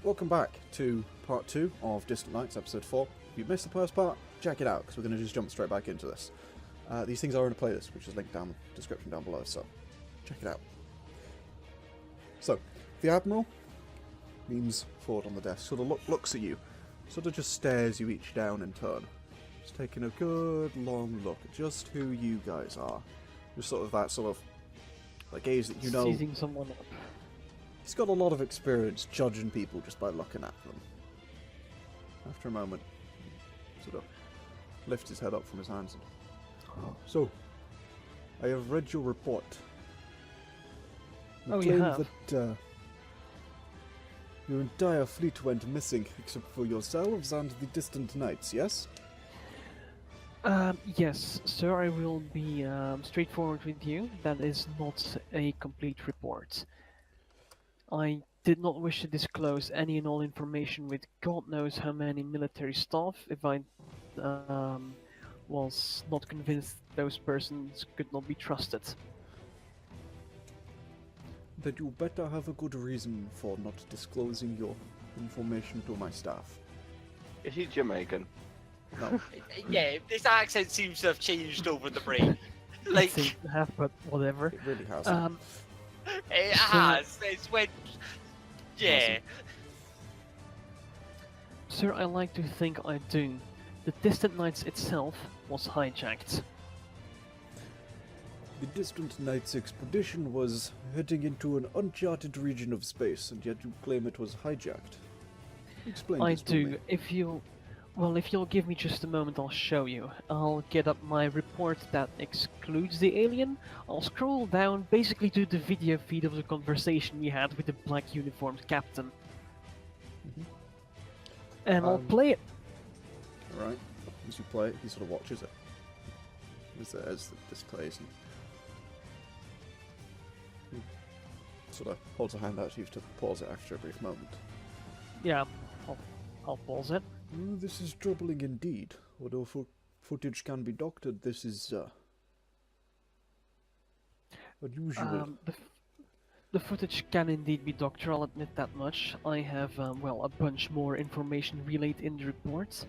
welcome back to part 2 of Distant Nights, episode 4. If you missed the first part, check it out, because we're going to just jump straight back into this. These things are in a playlist, which is linked down in the description down below, so check it out. So, the Admiral leans forward on the desk, sort of looks at you, sort of just stares you each down in turn. Just taking a good long look at just who you guys are. Just sort of that sort of like gaze that you know. Seizing someone up. He's got a lot of experience judging people just by looking at them. After a moment, sort of lifts his head up from his hands and, so, I have read your report. You claim that your entire fleet went missing except for yourselves and the Distant Nights, yes? Yes, sir, I will be straightforward with you. That is not a complete report. I did not wish to disclose any and all information with God knows how many military staff if I was not convinced those persons could not be trusted. That you better have a good reason for not disclosing your information to my staff. Is he Jamaican? No. Yeah, this accent seems to have changed over the break. Like, Seems to have, but whatever. It really has. it has. It's when, yeah. Sir, I like to think I do. The Distant Nights itself was hijacked. The Distant Nights expedition was heading into an uncharted region of space, and yet you claim it was hijacked. Explain I this to do. me. If you'll give me just a moment, I'll show you. I'll get up my report that excludes the alien. I'll scroll down, basically to the video feed of the conversation we had with the black uniformed captain. And I'll play it. Alright. As you play it, he sort of watches it. As this plays, and he sort of holds a hand out to you to pause it after a brief moment. Yeah, I'll pause it. This is troubling indeed. Although footage can be doctored, this is unusual. The footage can indeed be doctored, I'll admit that much. I have, well, a bunch more information relayed in the report.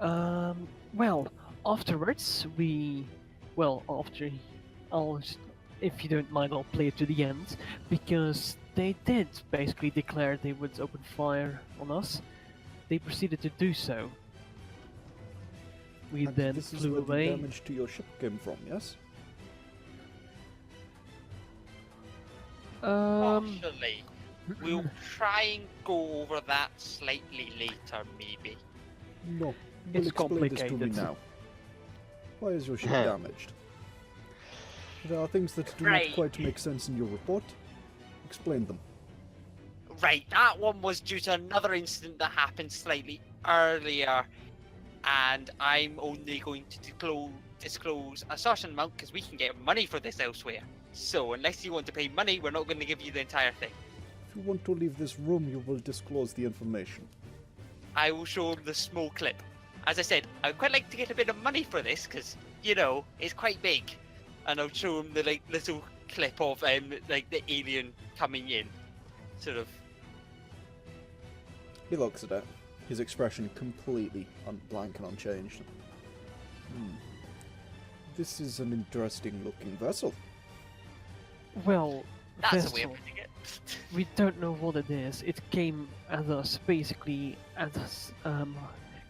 Well, afterwards, if you don't mind, I'll play it to the end, because they did basically declare they would open fire on us. They proceeded to do so. We And then this is flew where away. the damage to your ship came from, yes? Partially. We'll try and go over that slightly later, maybe. No. It's Explain this to me complicated. now. Why is your ship damaged? There are things that do Right. not quite make sense in your report. Explain them. Right, that one was due to another incident that happened slightly earlier, and I'm only going to disclose a certain amount because we can get money for this elsewhere. So unless you want to pay money, we're not going to give you the entire thing. If you want to leave this room, you will disclose the information. I will show them the small clip. As I said, I'd quite like to get a bit of money for this because, you know, it's quite big. And I'll show them the like little clip of like the alien coming in, sort of. He looks at it, his expression completely blank and unchanged. This is an interesting looking vessel. Well, That's a way vessel. of putting it. We don't know what it is. It came at us, basically, at us,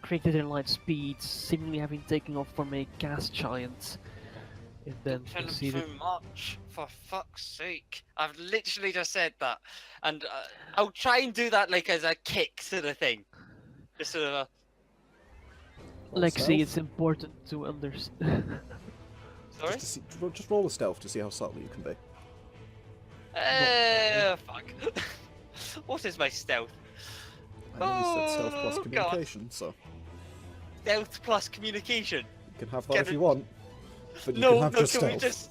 created in light speed, seemingly having taken off from a gas giant. It then Don't tell them proceeded. too much, for fuck's sake. I've literally just said that. And I'll try and do that like as a kick sort of thing. Just sort of Lexie, Stealth? it's important to understand. sorry? Just roll a stealth to see how subtle you can be. Fuck. What is my stealth? I know you said stealth plus Oh, God. communication, so Stealth plus communication. you can have that Get if it- you want. But you No, can have no, just can we stealth.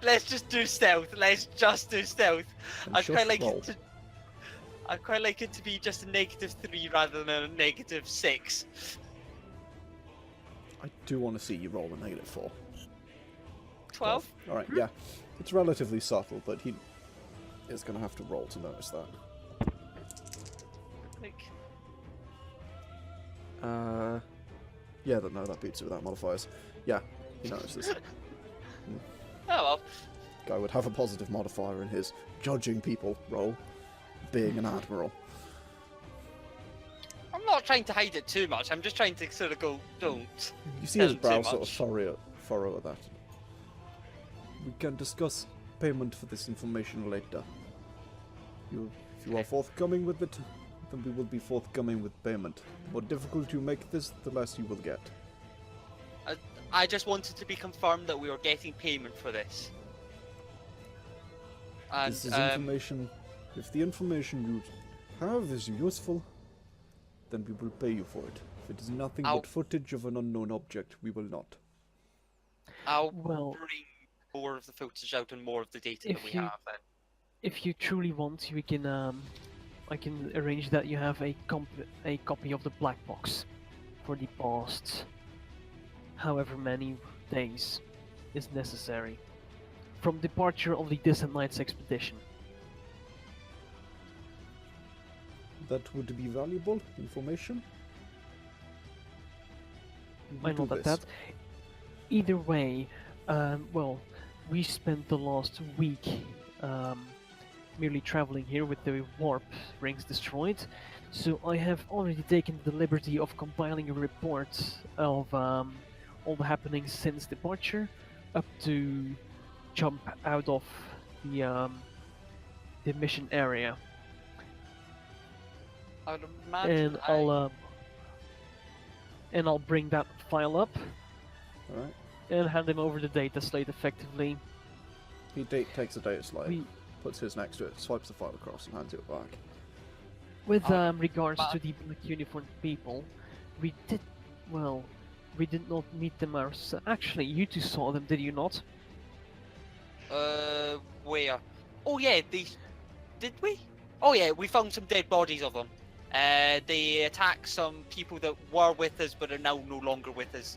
let's just do stealth. Let's just do stealth. And I'd shush quite like roll. it to. I'd quite like it to be just a -3 rather than a -6. I do want to see you roll a -4. 12. Alright, yeah. It's relatively subtle, but he is going to have to roll to notice that. Like, Yeah, no, that beats it without modifiers. Yeah, he notices. oh well. Guy would have a positive modifier in his judging people role, being an admiral. I'm not trying to hide it too much. I'm just trying to sort of go, don't. You see Tell his him too brow sort of much. furrow at that. We can discuss payment for this information later. If you are forthcoming with it, then we will be forthcoming with payment. The more difficult you make this, the less you will get. I just wanted to be confirmed that we were getting payment for this. And, This is information. If the information you have is useful, then we will pay you for it. If it is nothing I'll- but footage of an unknown object, we will not. I'll Well, bring more of the footage out and more of the data If that we you- have then. if you truly want, we can I can arrange that you have a copy of the black box for the past however many days is necessary from departure of the Distant Nights expedition. That would be valuable information. We will I know do that this. that. Either way, well, we spent the last week merely traveling here with the warp rings destroyed, so I have already taken the liberty of compiling a report of all the happenings since departure, up to jump out of the mission area, I would imagine and I'll bring that file up Alright. and hand him over the data slate effectively. He takes the data slide, We, puts his next to it, swipes the file across, and hands it back. with Oh, regards but- to the black uniformed people, we did not meet them ourselves. Actually, you two saw them, did you not? where? Oh yeah, did we? Oh yeah, we found some dead bodies of them. They attacked some people that were with us but are now no longer with us.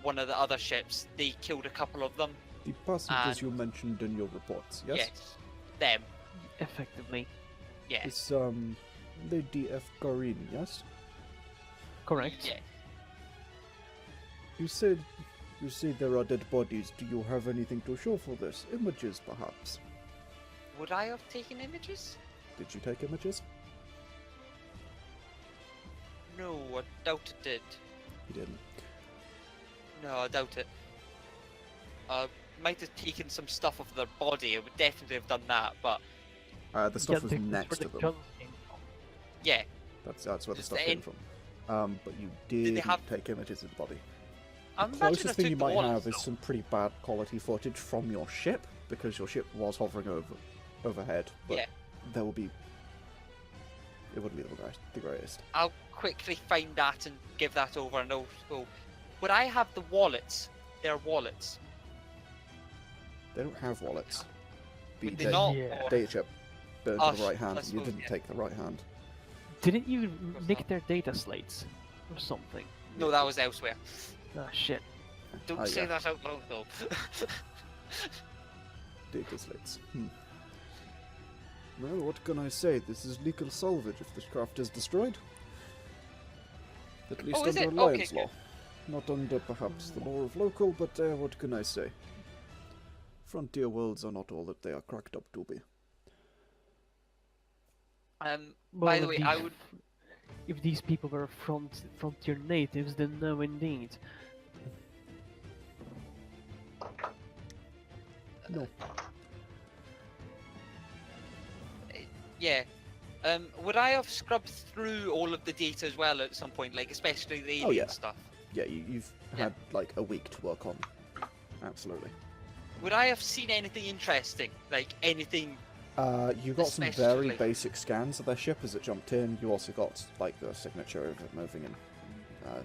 One of the other ships, they killed a couple of them. The passengers And- you mentioned in your reports, yes? Yes. Them. Effectively, Yeah. It's, Lady F. Garin, yes? correct. Yeah. You said there are dead bodies. Do you have anything to show for this? Images, perhaps? Would I have taken images? Did you take images? No, I doubt it did. You didn't. No, I doubt it. Might have taken some stuff of their body. I would definitely have done that, but The stuff was this is next where to the them. guns came from. yeah. That's where the Just stuff the came in- from. But you didn't have- take images of the body. I'm The imagining I closest thing took you the might wallets, have is though. some pretty bad quality footage from your ship, because your ship was hovering overhead, but Yeah. there will be... It wouldn't be the greatest. I'll quickly find that and give that over, and also, would I have the wallets? Their wallets. They don't have wallets. The Would they not? Yeah. Or- data chip burned Oh, to the right hand, I and you suppose, didn't yeah. take the right hand. Didn't you course nick not. their data slates or something? No, that was elsewhere. Ah, shit. Don't Ah, say yeah. that out loud, though. Data slates. Well, what can I say? This is legal salvage if this craft is destroyed. At least Oh, is under it? Okay, Alliance good. law. Not under, perhaps, the law of local, but what can I say? Frontier worlds are not all that they are cracked up to be. By Well, the way, I would. If these people were frontier natives, then no, indeed. No. Yeah. Would I have scrubbed through all of the data as well at some point, like especially the alien Oh, yeah. stuff? Yeah, you've Yeah. had like a week to work on. Absolutely. Would I have seen anything interesting, like anything? You got some very Especially- basic scans of their ship as it jumped in. You also got like the signature of it moving in.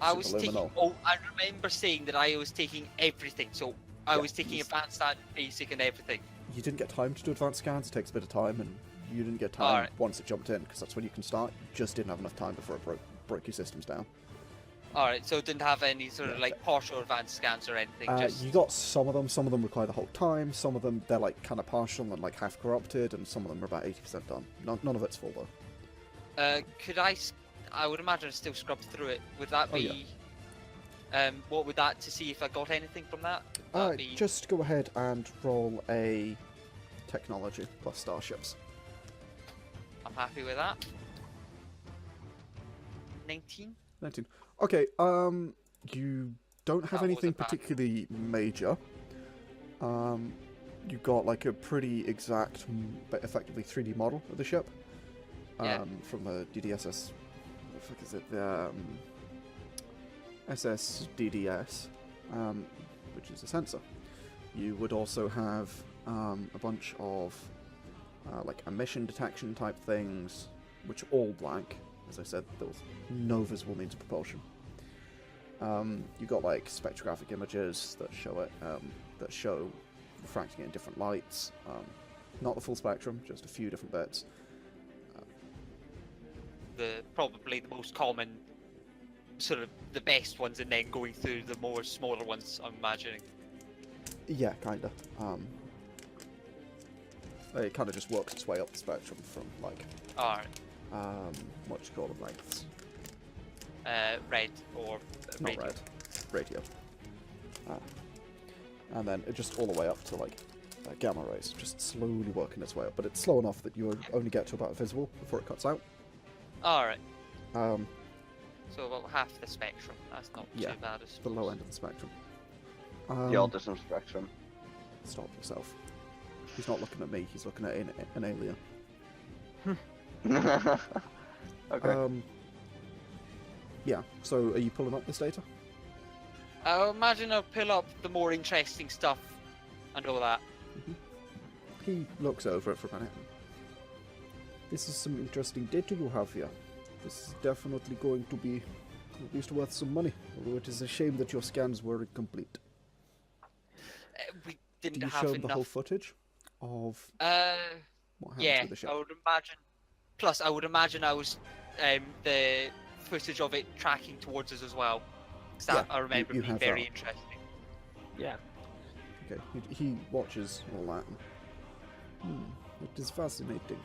I was taking. subliminal. Oh, I remember saying that I was taking everything. So I Yeah, was taking he's- advanced and basic and everything. You didn't get time to do advanced scans. It takes a bit of time, and you didn't get time Alright. once it jumped in, because that's when you can start. You just didn't have enough time before it broke your systems down. All right, so it didn't have any sort of Yeah, like partial advanced scans or anything. Just You got some of them. Some of them require the whole time. Some of them, they're like kind of partial and like half corrupted, and some of them are about 80% done. None of it's full though. Could I? I would imagine I still scrubbed through it. Would that Oh, yeah. be? What would that to see if I got anything from that? Would that be... Just go ahead and roll a technology plus starships. I'm happy with that. 19. 19. Okay, you don't have That anything wasn't bad. particularly major. You got like a pretty exact, but effectively 3D model of the ship. Yeah. From the DDSS. What the fuck is it? The SSDDS, which is a sensor. You would also have a bunch of like emission detection type things, which are all blank. As I said, there was no visible means of propulsion. You got like spectrographic images that show it, that show refracting it in different lights. Not the full spectrum, just a few different bits. Probably the most common, sort of the best ones, and then going through the more smaller ones. I'm imagining. Yeah, kinda. It kind of just works its way up the spectrum from like Alright. what you call them, lengths. Red or Not radio. red, radio. And then it just all the way up to like gamma rays, just slowly working its way up. But it's slow enough that you only get to about visible before it cuts out. Alright. Um, So about half the spectrum. That's not Yeah, too bad. the low end of the spectrum. The autism spectrum. Stop yourself. He's not looking at me, he's looking at an alien. Okay. Yeah, so are you pulling up this data? I imagine I'll pull up the more interesting stuff and all that. He looks over it for a minute. This is some interesting data you have here. This is definitely going to be at least worth some money, although it is a shame that your scans were incomplete. We Did didn't you have show them the whole enough. footage of what happened Yeah, to the ship? I would imagine. Plus, I would imagine I was the footage of it tracking towards us as well. 'Cause that Yeah, I remember you being have very that. interesting. Yeah. Okay, he watches all that. It is fascinating.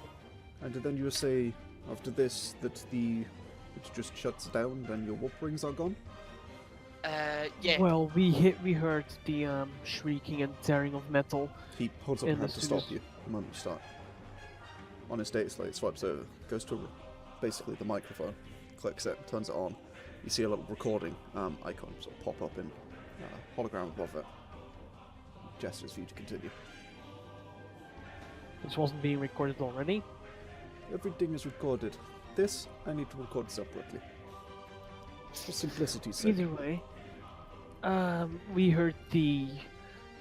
And then you say after this that it just shuts down, then your warp rings are gone? Yeah. Well, we heard the shrieking and tearing of metal. He holds up a In hand the to stop studios. you the moment you start. On his data slate, swipes over, goes to basically the microphone, clicks it, turns it on. You see a little recording icon sort of pop up in hologram above it. Gestures for you to continue. This wasn't being recorded already. Everything is recorded. This I need to record separately. For simplicity's sake. Either way, we heard the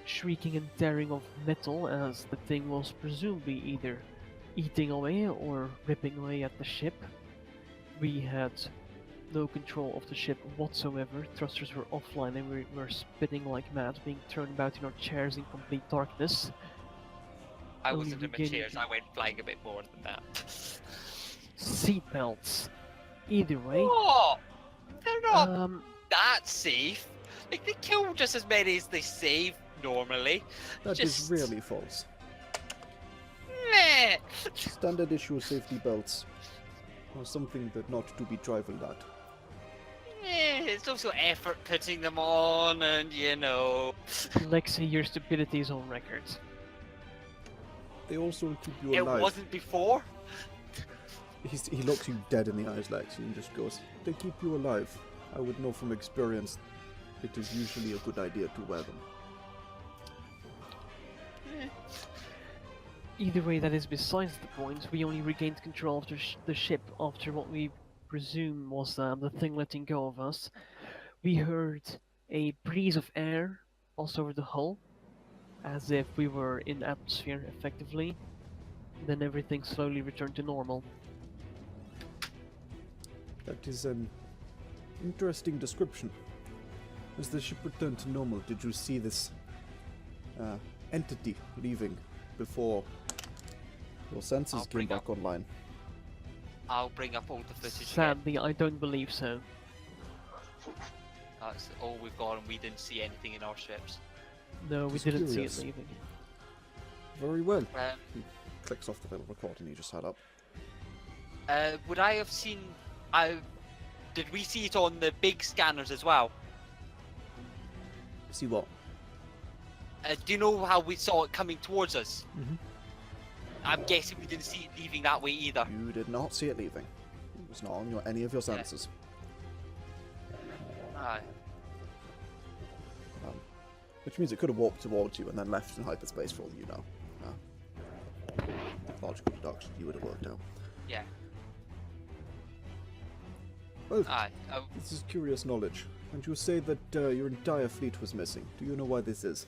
shrieking and tearing of metal as the thing was presumably either eating away or ripping away at the ship. We had no control of the ship whatsoever. Thrusters were offline and we were spinning like mad, being thrown about in our chairs in complete darkness. I only wasn't in my regaining chairs. I went flying a bit more than that. Seatbelts. Either way, Oh, they're not um, that safe. Like, they kill just as many as they save normally. That is just- really false. Meh. Standard issue safety belts are something that not to be trifled at. It's also effort putting them on, and you know. Lexie, your stupidity is on record. They also keep you It alive. wasn't before. He looks you dead in the eyes, Lexi, and just goes, "They keep you alive. I would know from experience it is usually a good idea to wear them." Either way, that is besides the point. We only regained control of the ship after what we presume was the thing letting go of us. We heard a breeze of air pass over the hull, as if we were in atmosphere, effectively. Then everything slowly returned to normal. That is an interesting description. As the ship returned to normal, did you see this entity leaving before your senses I'll came bring back up- online? I'll bring up all the footage again. Sadly, I don't believe so. That's all we've got, and we didn't see anything in our ships. No, we Just didn't curious. see it leaving. Very well. Um, Clicks off the little recording you just had up. Would I have seen? Did we see it on the big scanners as well? See what? Do you know how we saw it coming towards us? Mhm. I'm guessing we didn't see it leaving that way either. You did not see it leaving. It was not on any of your senses. Aye. Which means it could have walked towards you and then left in hyperspace for all you know. Logical deduction you would have worked out. Yeah. Well, Aye. this is curious knowledge. And you say that your entire fleet was missing. Do you know why this is?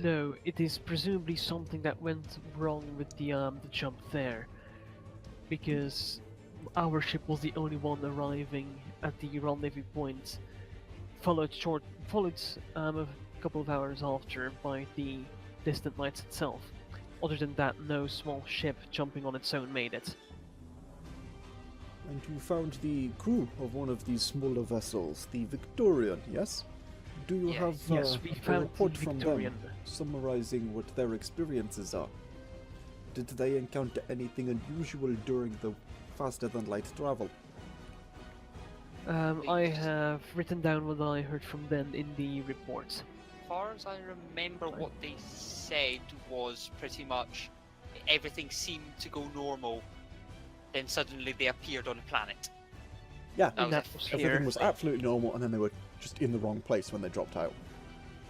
No, it is presumably something that went wrong with the jump there, because our ship was the only one arriving at the rendezvous point, followed a couple of hours after by the distant lights itself. Other than that, no small ship jumping on its own made it. And you found the crew of one of these smaller vessels, the Victorian, yes? Do you have Yes, we a found report the from Victorian. them summarizing what their experiences are? Did they encounter anything unusual during the faster-than-light travel? I have written down what I heard from them in the report. As far as I remember, what they said was pretty much everything seemed to go normal. Then suddenly they appeared on a planet. Yeah, That was everything was absolutely normal, and then they were just in the wrong place when they dropped out.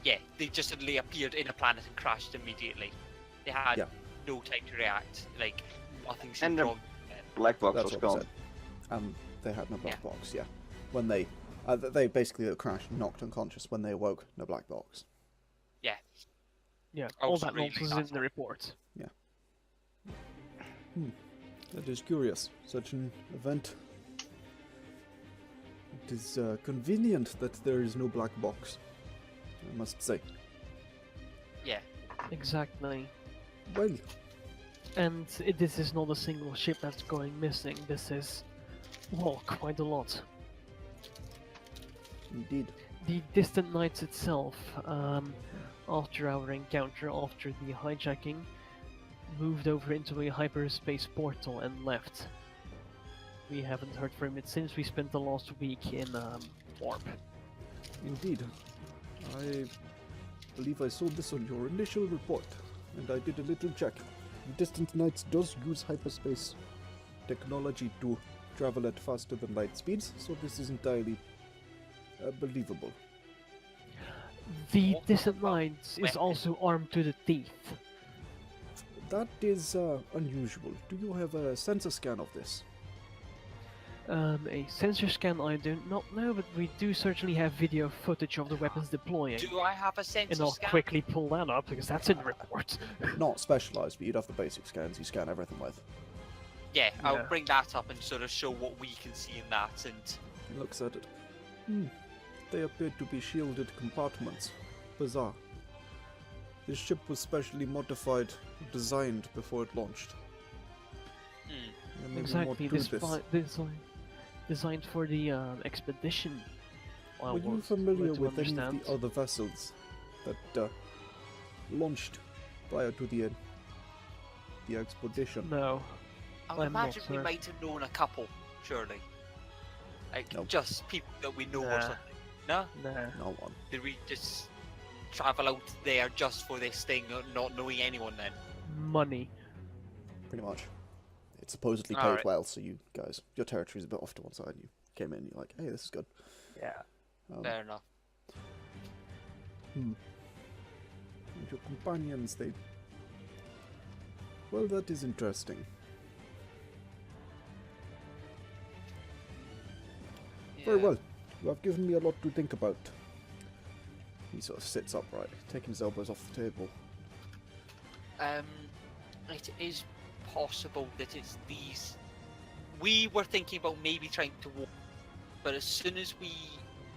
Yeah, they just suddenly appeared in a planet and crashed immediately. They had no time to react. Like, nothing seemed And wrong. Black box That's was what gone. they said. They had no black box, yeah. When they basically crashed, knocked unconscious. When they awoke, no black box. Yeah. Yeah, I all was that really nonsense is in the report. That is curious. Such an event. It is convenient that there is no black box, I must say. Yeah. Exactly. Well, And this is not a single ship that's going missing. This is, well, quite a lot. indeed. The distant nights itself, after our encounter, after the hijacking, moved over into a hyperspace portal and left. We haven't heard from it since. We spent the last week in warp. Indeed. I believe I saw this on your initial report, and I did a little check. The Distant Nights does use hyperspace technology to travel at faster than light speeds, so this is entirely believable. The What distant about nights is weapons? also armed to the teeth. That is unusual. Do you have a sensor scan of this? A sensor scan I do not know, but we do certainly have video footage of the weapons deploying. Do I have a sensor And I'll scan? quickly pull that up because that's in the report. Not specialized, but you'd have the basic scans you scan everything with. Yeah, I'll Yeah. bring that up and sort of show what we can see in that. And He looks at it. They appear to be shielded compartments. Bizarre. This ship was specially modified, designed before it launched. There may be more Exactly, to this. designed for the expedition. Were you familiar with any of the other vessels that launched prior to the expedition? No. I would I'm not imagine we sure. might have known a couple, surely. Like, Nope. just people that we know or Nah. something. No? No. No one. Did we just travel out there just for this thing, not knowing anyone then? Money. Pretty much. It supposedly paid Alright. well, so you guys, your territory's a bit off to one side. You came in, you're like, hey, this is good. Yeah. Fair enough. And your companions, they... Well, that is interesting. Very Yeah. well. You have given me a lot to think about. He sort of sits upright, taking his elbows off the table. It is possible that it's these. We were thinking about maybe trying to warp, but as soon as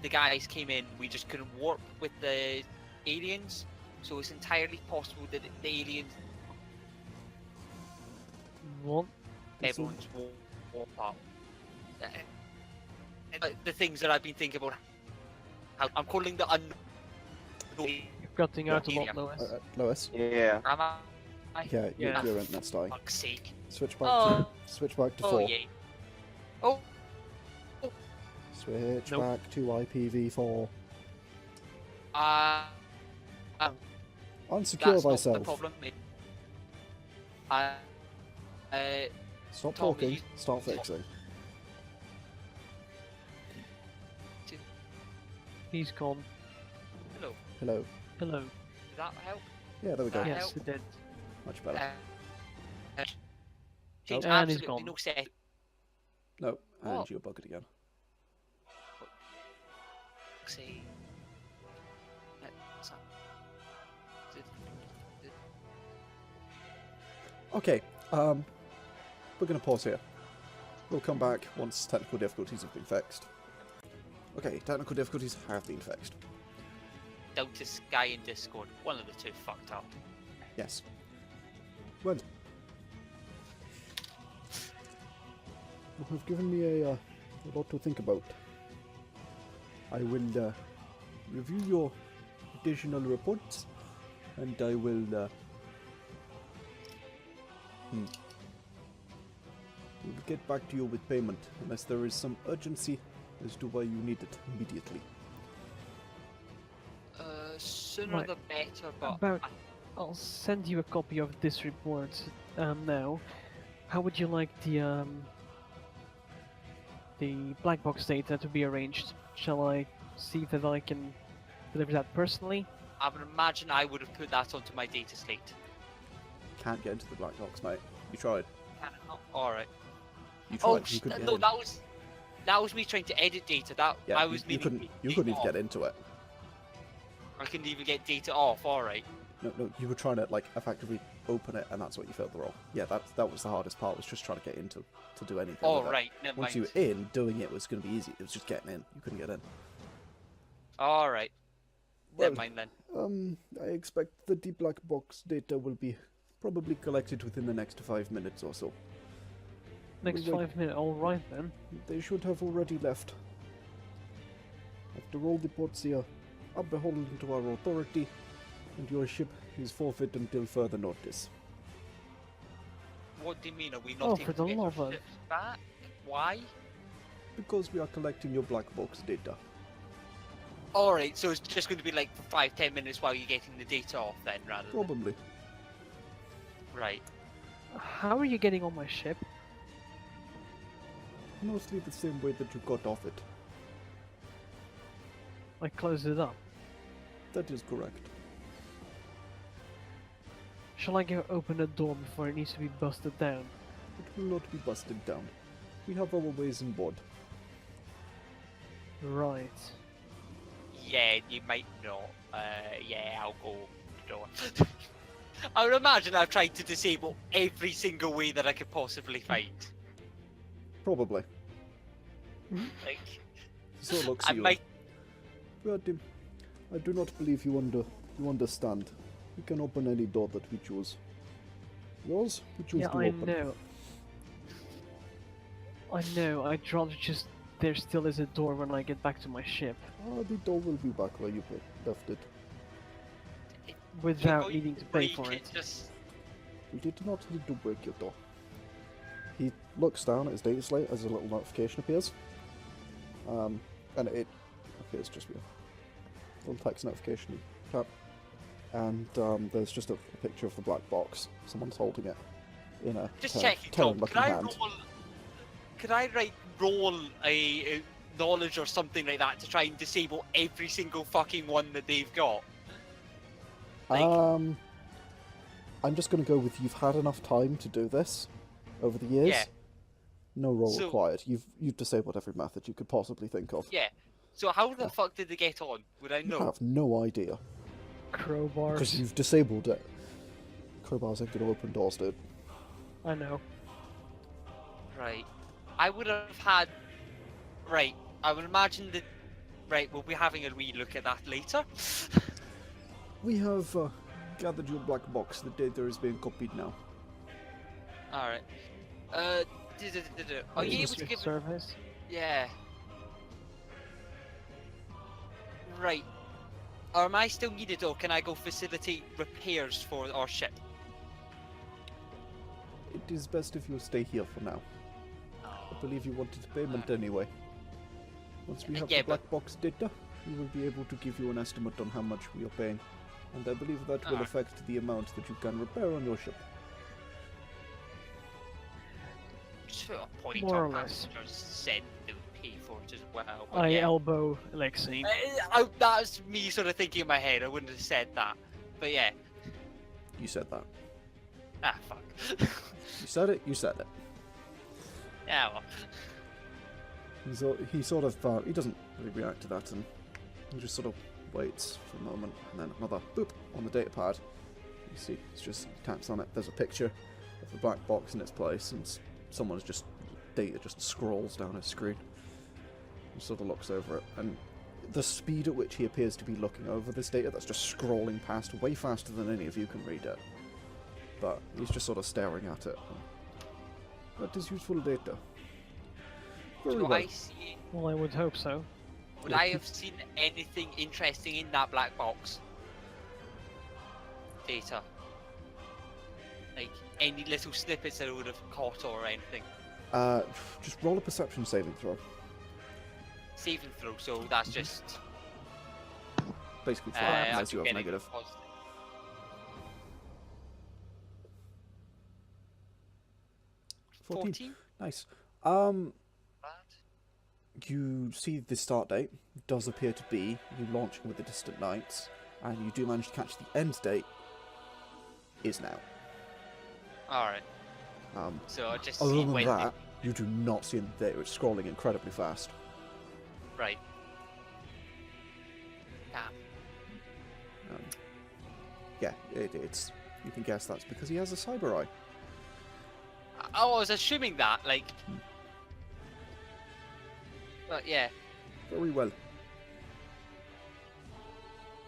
the guys came in, we just couldn't warp with the aliens. So it's entirely possible that the aliens, What? This will- everyone's warp up. The things that I've been thinking about, how I'm calling the unknown. You're cutting out a lot, Yeah. Lois. Lois? Yeah. Am I? Yeah, Yeah. your internet's dying. Fuck's sake. Switch back. Oh. Switch back to Oh 4. yeah. Oh. Switch Nope. back to IPv4. Uh, Unsecure that's not thyself. the problem, mate. Stop Tommy, talking. you- Start fixing. He's gone. Hello. Hello. Hello. Did that help? Yeah, there we go. Yeah. Yes, help. it did. Much better. Change And he's absolutely gone. no set. No, and What? you're bugged again. See. Okay, we're gonna pause here. We'll come back once technical difficulties have been fixed. Okay, technical difficulties have been fixed. Down to Sky and Discord. One of the two fucked up. Yes. Well, you have given me a lot to think about. I will review your additional reports, and I will we'll get back to you with payment, unless there is some urgency as to why you need it immediately. Sooner Right. the better, but About- I'll send you a copy of this report now. How would you like the black box data to be arranged? Shall I see that I can deliver that personally? I would imagine I would have put that onto my data slate. Can't get into the black box, mate. You tried. Alright. You tried. Oh, you couldn't get no, in. that was me trying to edit data. That Yeah, I was you meaning couldn't. You data couldn't even off. get into it. I couldn't even get data off. Alright. No, you were trying to like effectively open it, and that's what you failed the role. Yeah, that was the hardest part. Was just trying to get into to do anything. with it. Alright, never Once mind. you were in, doing it was going to be easy. It was just getting in. You couldn't get in. Alright. Never Well, mind then. I expect that the black box data will be probably collected within the next 5 minutes or so. Next Well, 5 minutes. All right then. They should have already left. After all, the ports here are beholden to our authority, and your ship is forfeit until further notice. What do you mean? Are we not Oh, able for to the get our love of- ships back? Why? Because we are collecting your black box data. Alright, so it's just going to be like 5-10 minutes while you're getting the data off then, rather than... Probably. Right. How are you getting on my ship? Mostly the same way that you got off it. I closed it up. That is correct. Shall I go open a door before it needs to be busted down? It will not be busted down. We have our ways on board. Right. Yeah, you might not. Yeah, I'll go door. I would imagine I've tried to disable every single way that I could possibly find. Probably. Like, So it looks I at you. might. But I do not believe you understand. We can open any door that we choose. Yours, we choose Yeah, to I open. know. I know. I'd rather just there still is a door when I get back to my ship The door will be back where you left it. without going needing to to pay break for it. Just You did not need to break your door. He looks down at his data slate as a little notification appears. And it appears just with a little text notification. Tap. And there's just a picture of the black box. Someone's holding it in a just checking, Tom. looking Could I hand. roll? Could I roll a knowledge or something like that to try and disable every single fucking one that they've got? Like, I'm just going to go with you've had enough time to do this over the years. Yeah. No roll So- required. You've disabled every method you could possibly think of. yeah. So how the fuck did they get on? Would I You know? have no idea because Crowbars. you've disabled it. Crowbars ain't going to open doors, dude. I know. Right. I would have had. Right. I would imagine that. Right. We'll be having a wee look at that later. We have gathered your black box. The data is being copied now. All right. Are you able to give? service? Yeah. Right. Or am I still needed, or can I go facilitate repairs for our ship? it is best if you stay here for now. I believe you wanted payment anyway. Once we have Yeah, the black box data, we will be able to give you an estimate on how much we are paying. And I believe that will affect the amount that you can repair on your ship. To a point, More our or less. passengers said they would pay for it as well. but I yeah. elbow Lexie. That's me sort of thinking in my head. I wouldn't have said that. But yeah. You said that. Ah, fuck. You said it, you said it. Yeah, well. He sort of, he doesn't really react to that, and he just sort of waits for a moment, and then another boop on the data pad. You see, it's just taps on it. There's a picture of the black box in its place, and someone's just data just scrolls down his screen. He sort of looks over it, and the speed at which he appears to be looking over this data that's just scrolling past way faster than any of you can read it. But he's just sort of staring at it. That is useful data. Very Do well. I see? Well, I would hope so. Would I have seen anything interesting in that black box? Data. Like any little snippets that I would have caught or anything. Just roll a perception saving throw. Saving throw, so that's just. Basically flat, unless you have getting negative. positive. 14? Nice. Bad. You see the start date does appear to be you launching with the distant nights, and you do manage to catch the end date is now. Alright. So I just Other see than when that, you do not see the data. It's scrolling incredibly fast. Right. Damn. Yeah, it's. You can guess that's because he has a cyber eye. I was assuming that, like. But yeah. Very well.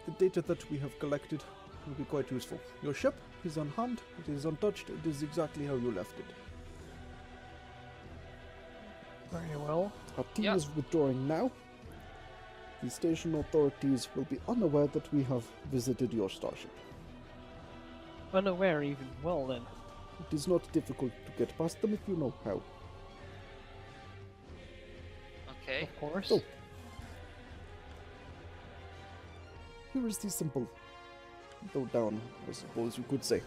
The data that we have collected will be quite useful. Your ship is unharmed, it is untouched, it is exactly how you left it. Very well. Our team Yeah. is withdrawing now. The station authorities will be unaware that we have visited your starship. Unaware even. Well then. It is not difficult to get past them if you know how. Okay. Of course. So, here is the symbol. Though down, I suppose you could say.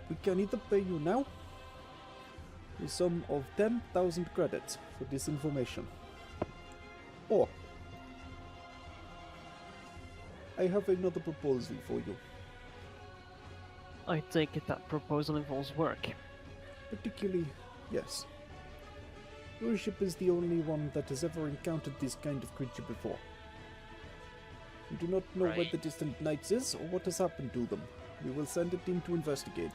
We can either pay you now a sum of 10,000 credits for this information, or I have another proposal for you. I take it that proposal involves work. Particularly, yes. Your ship is the only one that has ever encountered this kind of creature before. We do not know where Right. the distant nights is or what has happened to them. We will send a team to investigate.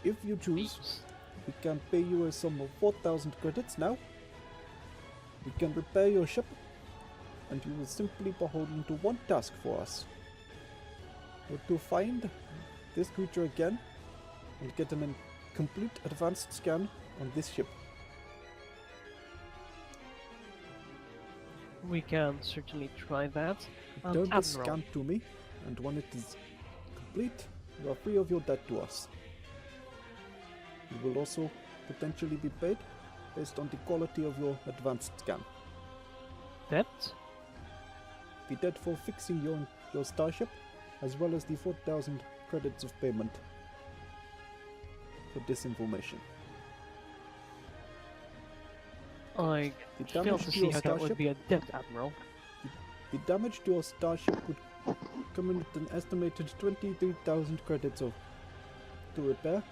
If you choose, Please. we can pay you a sum of 4,000 credits now. We can repair your ship, and you will simply be beholden to one task for us. To find this creature again and get an complete advanced scan on this ship. We can certainly try that. Return the Admiral, scan to me, and when it is complete, you are free of your debt to us. You will also potentially be paid based on the quality of your advanced scan. that? The debt for fixing your starship, as well as the 4,000 credits of payment for disinformation. I The fail damage to to see your how that would starship, be a debt, Admiral. the damage to your starship would come in at an estimated 23,000 credits of to repair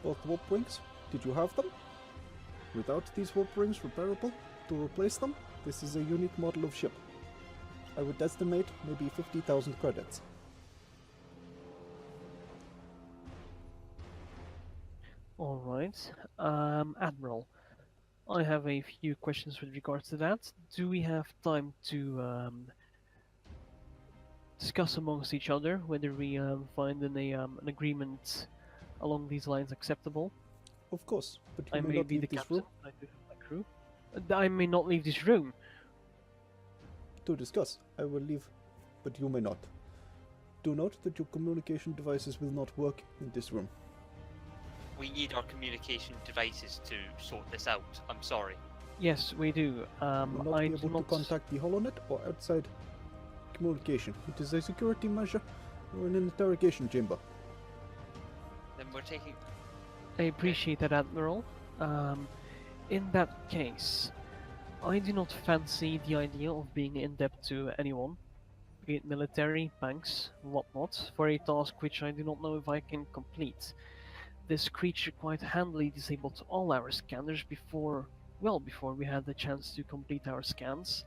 both warp rings. Did you have them? Without these warp rings repairable, to replace them, this is a unique model of ship. I would estimate maybe 50,000 credits. Alright. Admiral, I have a few questions with regards to that. Do we have time to discuss amongst each other whether we find an agreement along these lines acceptable? Of course, but you I may may not be the leave this captain, room I do have my crew. I may not leave this room. to discuss. I will leave, but you may not. do note that your communication devices will not work in this room. We need our communication devices to sort this out. I'm sorry. Yes, we do. You will not I be do able not. to contact the holonet or outside communication. It is a security measure or an interrogation chamber. Then we're taking. I appreciate that, Admiral. In that case, I do not fancy the idea of being in debt to anyone, be it military, banks, whatnot, for a task which I do not know if I can complete. This creature quite handily disabled all our scanners before we had the chance to complete our scans,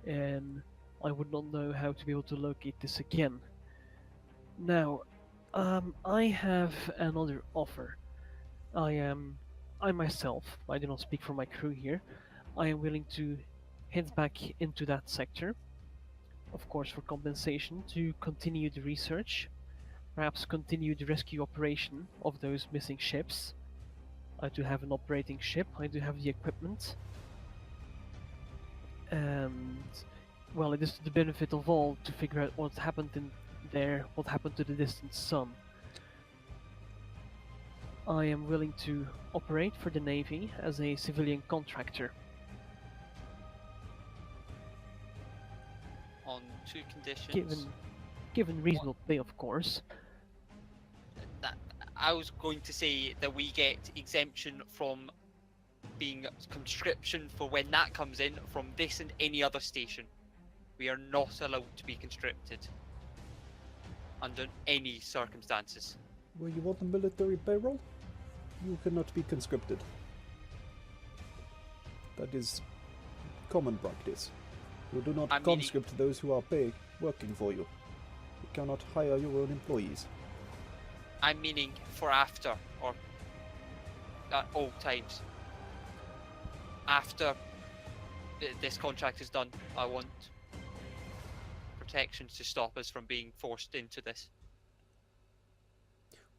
and I would not know how to be able to locate this again. Now, I have another offer. I myself, I do not speak for my crew here, I am willing to head back into that sector, of course for compensation, to continue the research, perhaps continue the rescue operation of those missing ships. I do have an operating ship, I do have the equipment, and, well, it is to the benefit of all to figure out what happened in there, what happened to the distant sun. I am willing to operate for the Navy as a civilian contractor. On two conditions. Given reasonable pay, of course. That I was going to say that we get exemption from being conscription for when that comes in from this and any other station. We are not allowed to be conscripted under any circumstances. Were you on the military payroll? You cannot be conscripted. That is common practice. You do not conscript those who are working for you. You cannot hire your own employees. I'm meaning for after, or at all times. After this contract is done, I want protections to stop us from being forced into this.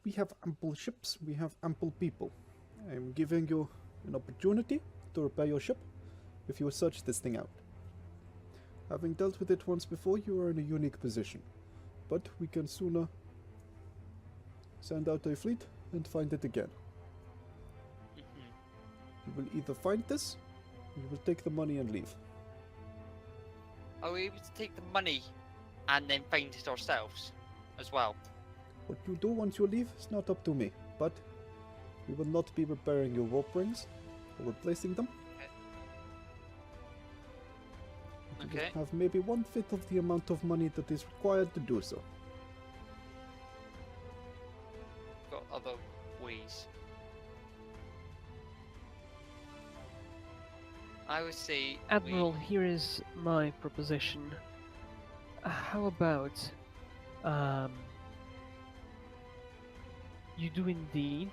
We have ample ships, we have ample people. I'm giving you an opportunity to repair your ship if you search this thing out. Having dealt with it once before, you are in a unique position. But we can sooner send out a fleet and find it again. You will either find this, or you will take the money and leave. Are we able to take the money and then find it ourselves as well? What you do once you leave is not up to me, but we will not be repairing your warp rings or replacing them. You will have maybe 1/5 of the amount of money that is required to do so. Got other ways. I would say, Admiral, here is my proposition. How about you do indeed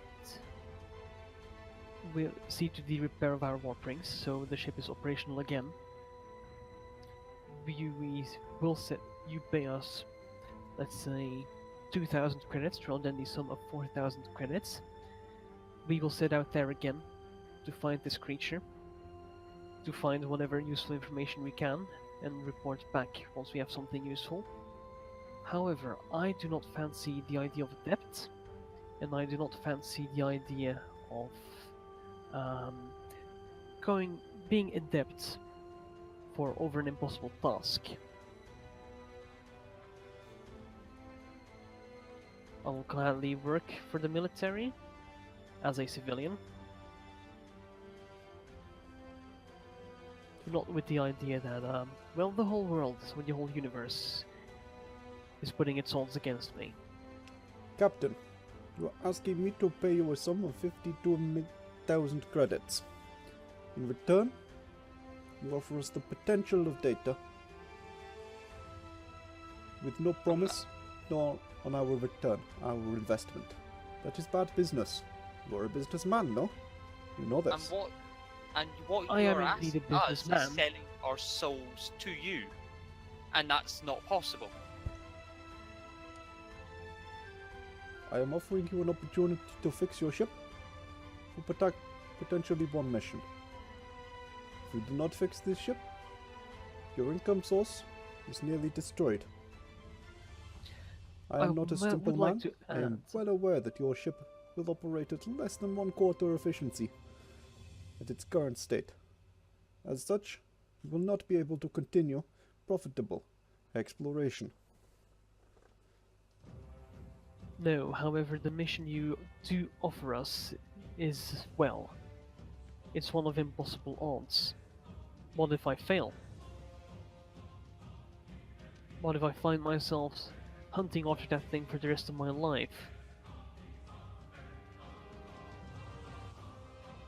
will see to the repair of our warp rings, so the ship is operational again. We will set you pay us, let's say, 2,000 credits rather than the sum of 4,000 credits. We will set out there again to find this creature, to find whatever useful information we can, and report back once we have something useful. However, I do not fancy the idea of debt, and I do not fancy the idea of being in debt for over an impossible task. I will gladly work for the military as a civilian. Not with the idea that, well, the whole world, or the whole universe, is putting its odds against me. Captain, you are asking me to pay you a sum of 52,000 credits. In return, you offer us the potential of data with no promise nor on our return, our investment. That is bad business. You are a businessman, no? You know this. And what I you am are indeed asking a us is businessman. selling our souls to you, and that's not possible. I am offering you an opportunity to fix your ship for potentially one mission. If you do not fix this ship, your income source is nearly destroyed. I am not a simple would like man. to I am add- well aware that your ship will operate at less than 1/4 efficiency at its current state. As such, you will not be able to continue profitable exploration. No, however, the mission you do offer us is, well, it's one of impossible odds. What if I fail? What if I find myself hunting after that thing for the rest of my life?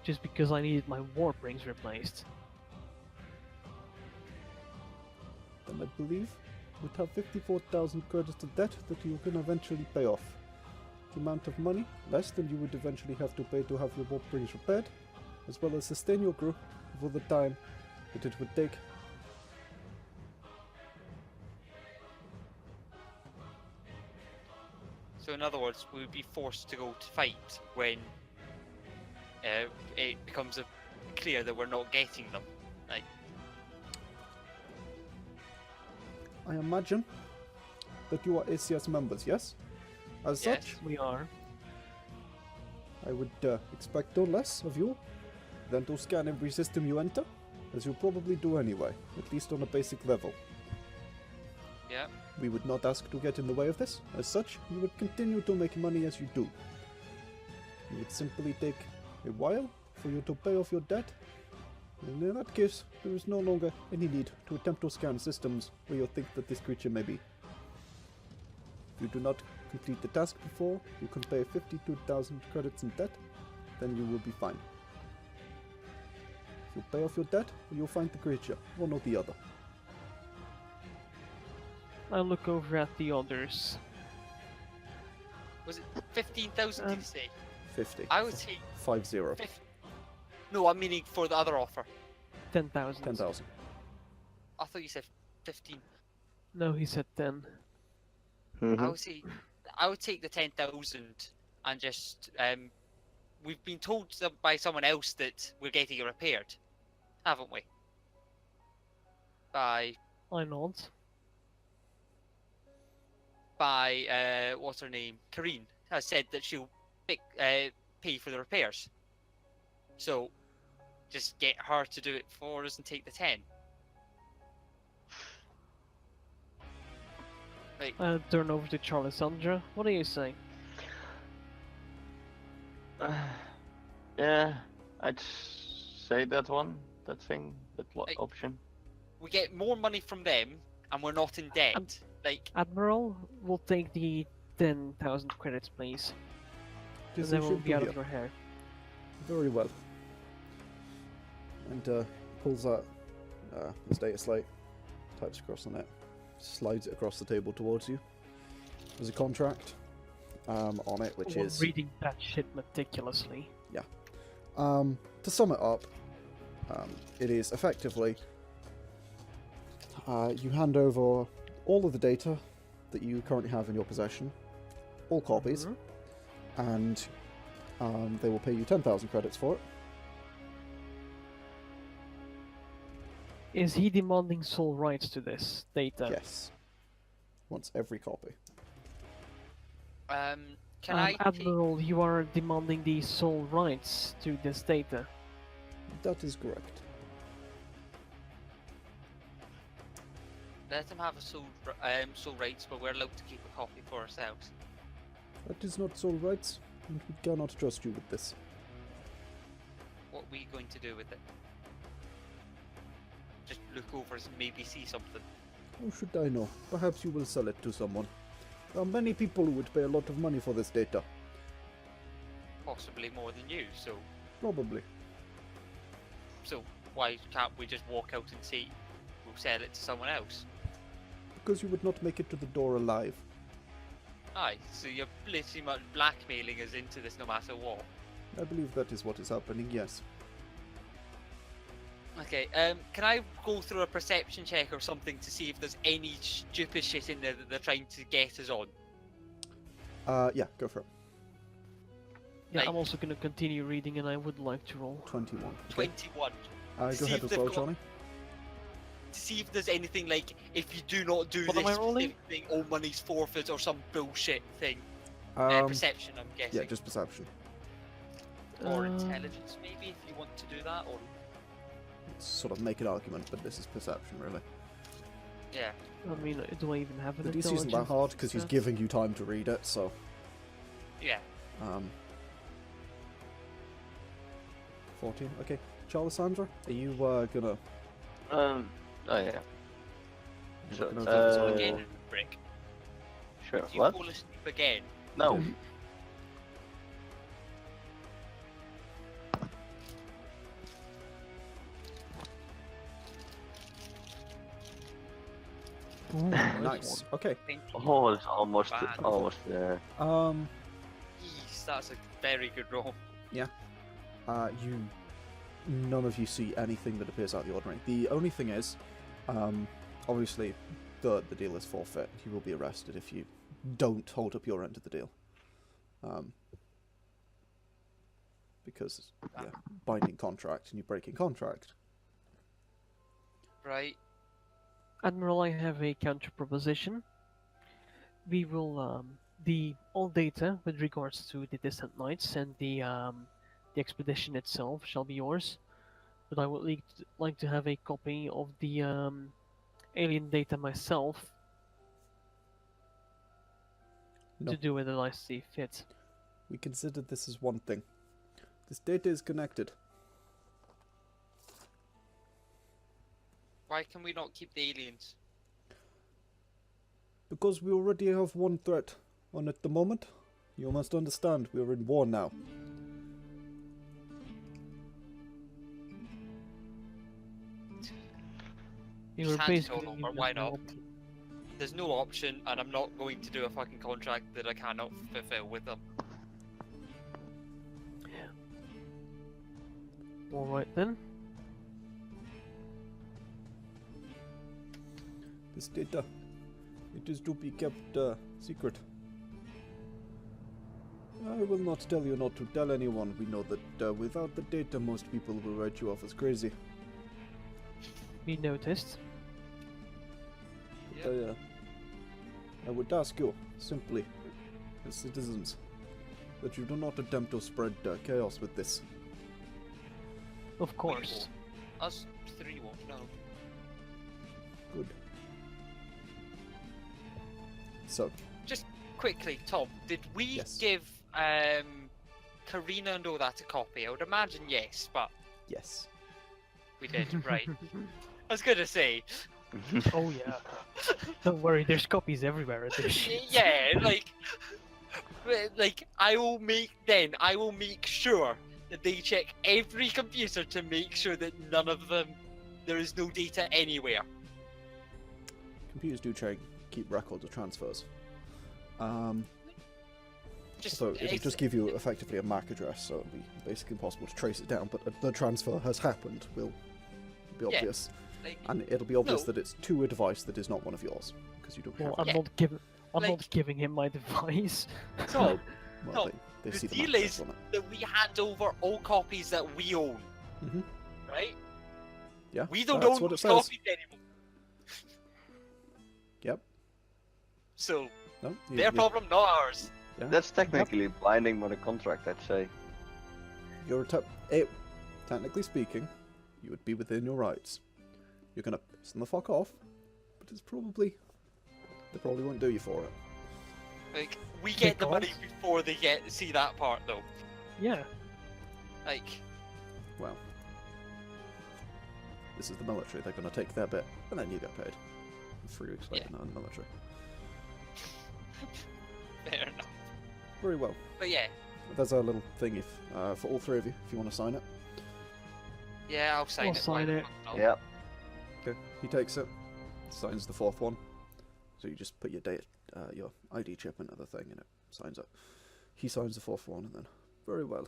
Just because I needed my warp rings replaced. Then I believe you would have 54,000 credits of debt that you can eventually pay off. The amount of money, less than you would eventually have to pay to have your warp rings repaired, as well as sustain your crew for the time that it would take. So in other words, we would be forced to go to fight when it becomes clear that we're not getting them. Like, I imagine that you are ACS members, yes? As Yes. such, We are. I would expect no less of you than to scan every system you enter, as you probably do anyway, at least on a basic level. yeah. We would not ask to get in the way of this. As such, you would continue to make money as you do. It would simply take a while for you to pay off your debt, and in that case, there is no longer any need to attempt to scan systems where you think that this creature may be. If you do not complete the task before you can pay 52,000 credits in debt, then you will be fine. If you pay off your debt, or you'll find the creature, one or the other. I look over at the others. Was it 15,000? Did you say? 50. I would say 50. 50. No, I'm meaning for the other offer. 10,000. 10,000. I thought you said 15. No, he said 10. I would say I would take the 10,000 and just we've been told by someone else that we're getting it repaired, haven't we? By I nod. what's her name? Karine has said that she'll pay for the repairs. So just get her to do it for us and take the 10. Like, I'll turn over to Charlissandra. What do you say? Yeah, I'd say that one, that thing, Hey. option. we get more money from them and we're not in debt. Like, Admiral, we'll take the 10,000 credits, please. And Yes, then you we'll should be out here. of your hair. Very well. And pulls out his data slate, types across on it, slides it across the table towards you. There's a contract on it, which We're is... reading that shit meticulously. to sum it up, it is effectively you hand over all of the data that you currently have in your possession, all copies, Mhm. and they will pay you 10,000 credits for it. Is he demanding sole rights to this data? Yes. Once every copy. can I take... Admiral, you are demanding the sole rights to this data. That is correct. Let them have a sole rights, but we're allowed to keep a copy for ourselves. That is not sole rights, and we cannot trust you with this. What are we going to do with it? Just look over and maybe see something. How should I know? Perhaps you will sell it to someone. There are many people who would pay a lot of money for this data. Possibly more than you, so Probably. why can't we just walk out and say we'll sell it to someone else? Because you would not make it to the door alive. Aye, so you're pretty much blackmailing us into this no matter what. I believe that is what is happening, yes. Okay, can I go through a perception check or something to see if there's any stupid shit in there that they're trying to get us on? Yeah, go for it. Yeah, Like- I'm also gonna continue reading and I would like to roll. 21. 21. Go See ahead if as they've well, got- Johnny. to see if there's anything like, if you do not do What am this I rolling? specific thing, all money's forfeit or some bullshit thing. Perception, I'm guessing. Yeah, just perception. Or Um, intelligence, maybe, if you want to do that, or... Sort of make an argument, but this is perception, really. Yeah. I mean, do I even have an The DC isn't that intelligence hard because he's test? giving you time to read it, so. Yeah. 14. Okay, Charlissandra, are you gonna? Oh yeah. So, looking over So the again, design? Brick. sure. Do you What? fall asleep again? No. Ooh, Nice. Okay. Thank you. Oh, it's almost Bad. there. Jeez, that's a very good roll. You. None of you see anything that appears out of the ordinary. The only thing is, obviously, the deal is forfeit. You will be arrested if you don't hold up your end of the deal. Because, yeah, binding contract and you're breaking contract. Right. Admiral, I have a counter proposition. We will all data with regards to the distant knights and the expedition itself shall be yours, but I would like to have a copy of the alien data myself No. to do with it as I see fit. We considered this as one thing. This data is connected. Why can we not keep the aliens? Because we already have one threat on at the moment. You must understand, we are in war now. You Just were hand it basically all over, leaving why us not? no There's no option, and I'm not going to do a fucking contract that I cannot fulfill with them. All right then. This data, it is to be kept secret. I will not tell you not to tell anyone. We know that without the data, most people will write you off as crazy. We noticed. But, I would ask you, simply, as citizens, that you do not attempt to spread chaos with this. Of course. Us three won't know. Good. So, Quickly, Tom, did we Yes. give Karina and all that a copy? I would imagine yes, but yes. we did, right. I was gonna say, Oh yeah. Don't worry, there's copies everywhere of this shit. yeah, like I will make sure that they check every computer to make sure that none of them, there is no data anywhere. Computers do keep records of transfers. Just, So it'll just give you effectively a MAC address, so it'll be basically impossible to trace it down, but the transfer has happened will be Yeah. obvious. like, And it'll be obvious No. that it's to a device that is not one of yours, because you don't Well, have I'm it. not giving. I'm like- not giving him my device. Tom, Well, no, they the see the deal MAC is- address on it. that we hand over all copies that we own, Mhm. right? Yeah, We don't that's own what it those says. copies anymore. Yep. So, No, their problem, not ours. That's technically binding by the contract, I'd say. You're technically speaking, you would be within your rights. You're gonna piss them the fuck off, but it's probably they probably won't do you for it. Like, we get the money Because- before they see that part, though. Yeah. Like, Well, this is the military. They're gonna take their bit, and then you get paid. 3 weeks later, Yeah. now in the military. fair enough. Very well. But yeah, There's a little thing if for all three of you, if you want to sign it. yeah, I'll sign I'll it. sign why it. not? Yeah. Okay. He takes it, signs the fourth one. So you just put your your ID chip into the thing, and it signs it. He signs the fourth one, and then very well.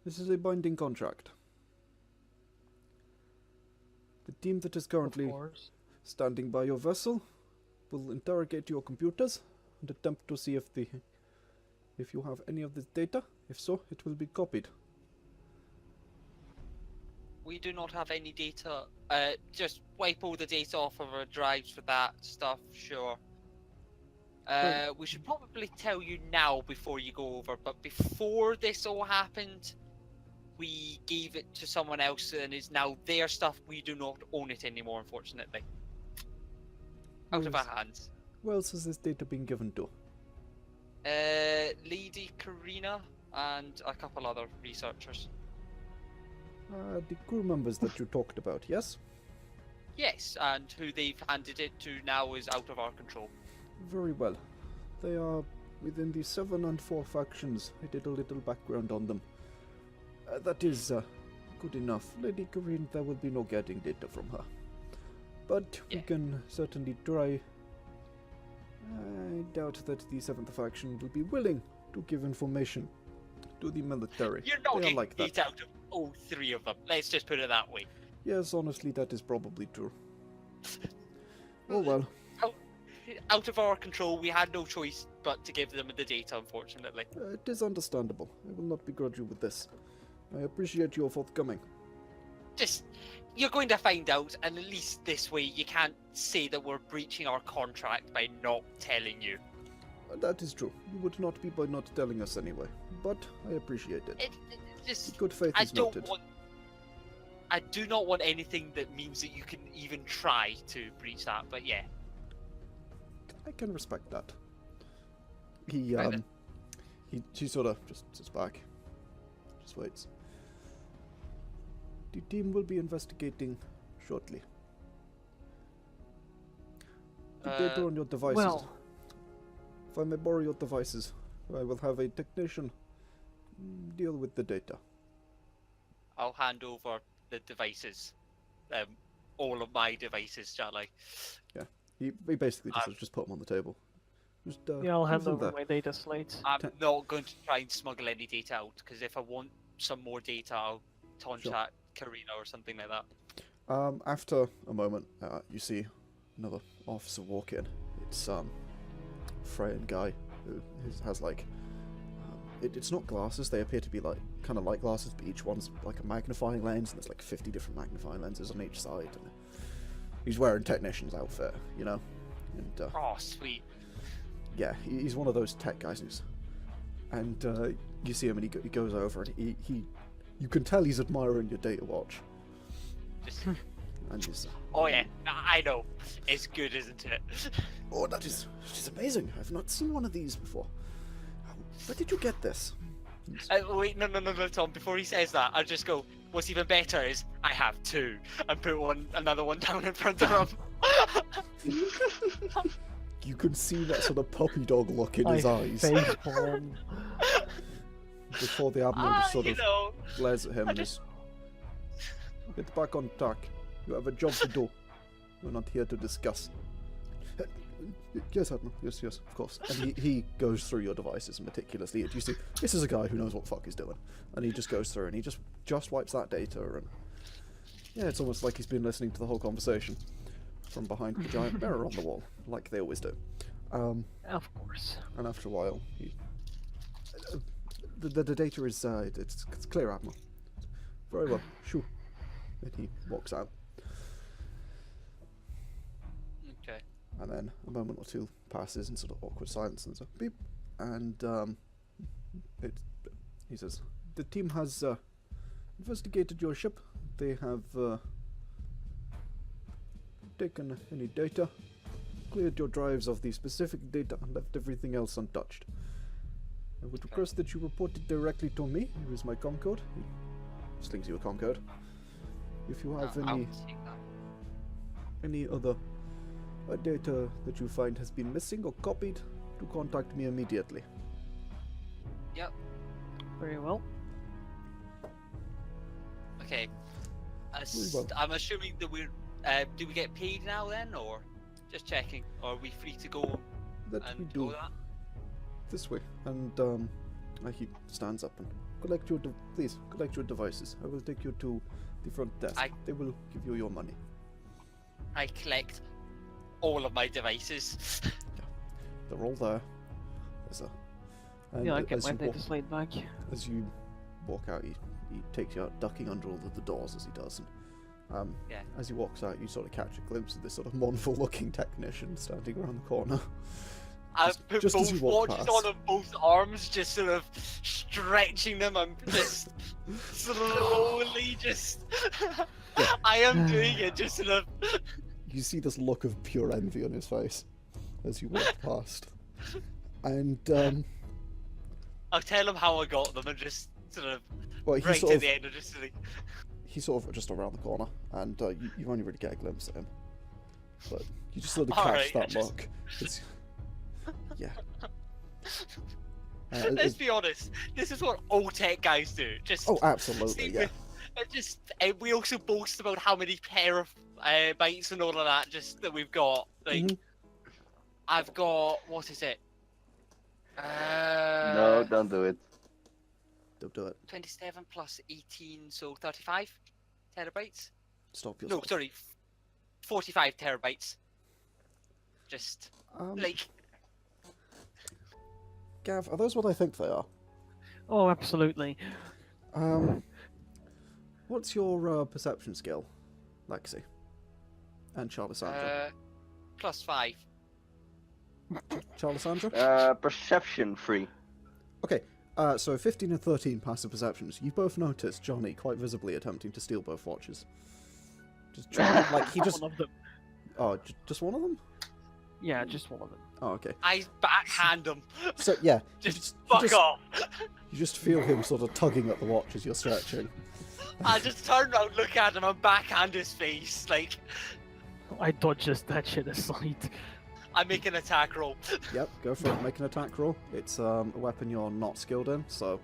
This is a binding contract. The team that is Of currently course. standing by your vessel will interrogate your computers and attempt to see if you have any of this data. If so, it will be copied. We do not have any data. Just wipe all the data off of our drives for that stuff, sure. We should probably tell you now before you go over, but before this all happened, we gave it to someone else and it's now their stuff. We do not own it anymore, unfortunately. Out of our hands. Who else has this data been given to? Lady Karina and a couple other researchers. The crew members that you talked about, yes? Yes, and who they've handed it to now is out of our control. Very well. They are within the 7 and 4 factions. I did a little background on them. That is good enough. Lady Corinne, there will be no getting data from her. But we can certainly try. I doubt that the 7th faction will be willing to give information to the military. You're not They are getting like that. data out of all 3 of them. Let's just put it that way. Yes, honestly, that is probably true. Oh well. Out of our control, we had no choice but to give them the data, unfortunately. It is understandable. I will not begrudge you with this. I appreciate your forthcoming. Just, you're going to find out, and at least this way you can't say that we're breaching our contract by not telling you. That is true. You would not be by not telling us anyway. But I appreciate it. It just, Good faith is noted. I do not want anything that means that you can even try to breach that, but yeah. I can respect that. He sort of just sits back. Just waits. The team will be investigating shortly. The data on your devices. Well, If I may borrow your devices, I will have a technician deal with the data. I'll hand over the devices. All of my devices, shall I? Yeah. He basically just put them on the table. Just, yeah, I'll leave hand them over there. my data slate. I'm not going to try and smuggle any data out, because if I want some more data, I'll contact Karina or something like that. After a moment, you see another officer walk in. It's Freyan guy who has like it's not glasses. They appear to be like kind of like glasses, but each one's like a magnifying lens, and there's like 50 different magnifying lenses on each side. And he's wearing technician's outfit, you know. And Oh, sweet. yeah, he's one of those tech guys. And you see him, and he goes over, and he you can tell he's admiring your data watch. Just, And he's oh yeah, I know. It's good, isn't it? oh, that is amazing. I've not seen one of these before. Where did you get this? Wait, no, Tom. Before he says that, I'll just go. What's even better is I have 2, and put another one down in front of him. You can see that sort of puppy dog look in his eyes Facepalm. before the admiral just sort of know. glares at him and just get back on track. You have a job to do. We're not here to discuss. Yes, Admiral. Yes, of course. And he goes through your devices meticulously. You see, this is a guy who knows what the fuck he's doing. And he just goes through and he just wipes that data and yeah, it's almost like he's been listening to the whole conversation from behind the giant mirror on the wall, like they always do. Of course. And after a while, the data is it's clear, Admiral. Very well, sure. And he walks out. Okay. And then a moment or two passes in sort of awkward silence, and so beep. And he says, "The team has investigated your ship. They have taken any data, cleared your drives of the specific data, and left everything else untouched. I would request that you report it directly to me. Here is my com code." He slings you a com code. If you have I'll take that. any other data that you find has been missing or copied, to contact me immediately. Yep. Very well. Okay. Very well. I'm assuming that we're. Do we get paid now then, or just checking? Or are we free to go That we and do all that? this way. And he stands up and please collect your devices. I will take you to the front desk. They will give you your money. I collect all of my devices. They're all there. And Yeah, I get as my you data slate back. as you walk out, he takes you out, ducking under all of the doors as he does. And, Yeah. as he walks out, you sort of catch a glimpse of this sort of mournful-looking technician standing around the corner. I've put just as both you walk watches past. on both arms, just sort of stretching them. I'm just slowly just. I am doing it, just sort of. You see this look of pure envy on his face as you walk past. And, I'll tell him how I got them and just sort of well, right to the end of just sort of. he's sort of just around the corner, and you only really get a glimpse at him. But you just sort of Alright, catch I that just- look. It's, yeah. Let's be honest. This is what all tech guys do. Just. Oh, absolutely, yeah. We also boast about how many terabytes and all of that just that we've got. Like, Mhm. I've got what is it? No, don't do it. Don't do it. 27 plus 18, so 35 terabytes. Stop No, yourself. sorry, 45 terabytes. Just like Gav, are those what I think they are? Oh, absolutely. What's your perception skill, Lexie? And Charlissandra. +5. Charlissandra? Perception free. Okay, so 15 and 13 passive perceptions. You both notice Johnny quite visibly attempting to steal both watches. Just trying, like, he just... One of them. Oh, just one of them? Yeah, just one of them. Oh, okay. I backhand him. So, yeah. Just you fuck off. You just feel him sort of tugging at the watch as you're stretching. I just turn around, look at him, and backhand his face. Like, I dodges that shit aside. I make an attack roll. Yep, go for it. Make an attack roll. It's a weapon you're not skilled in, so...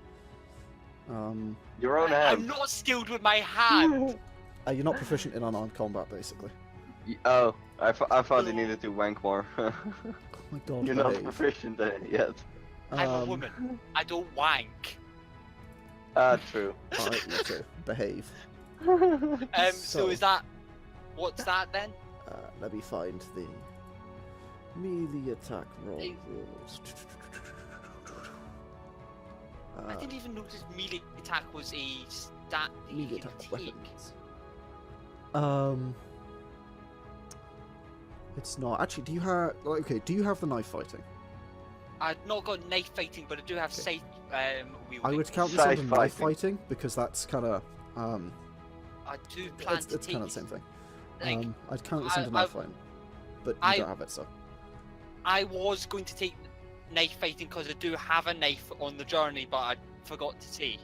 Your own I'm hand. not skilled with my hand. you're not proficient in unarmed combat, basically. Oh, I thought you needed to wank more. Oh my god, You're not behave. proficient in it yet. I'm a woman. I don't wank. True. Alright, you two. Behave. So So- is that... What's that then? Let me find the melee attack roll Hey. rules. I didn't even notice melee attack was a stat that you Melee can attack take. weapons. It's not. Actually, do you have... Okay, do you have the knife fighting? I've not got knife fighting, but I do have Okay. sight wielding. I would count this Scythe under knife fighting. fighting, because that's kind of... I do plan it's to kind take. of the same thing. Like, I'd count this I- under knife I- fighting. But you I- don't have it, so... I was going to take knife fighting because I do have a knife on the journey, but I forgot to say.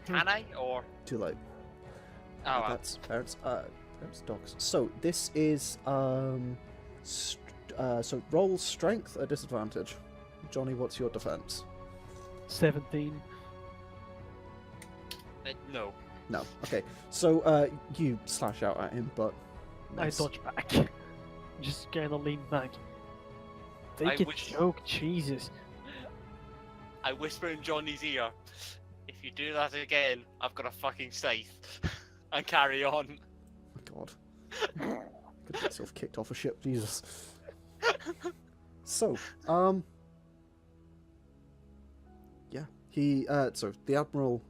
Can I? Or Too late. oh, well. That's parents dogs. So this is so roll strength at disadvantage. Johnny, what's your defense? 17. No. No. Okay. So you slash out at him, but I miss. dodge back. Just kind of lean back. I Take a wish- joke, Jesus. I whisper in Johnny's ear, "If you do that again, I've got a fucking scythe," and carry on. Oh my god. Could get yourself kicked off a ship, Jesus. So, yeah, he so the admiral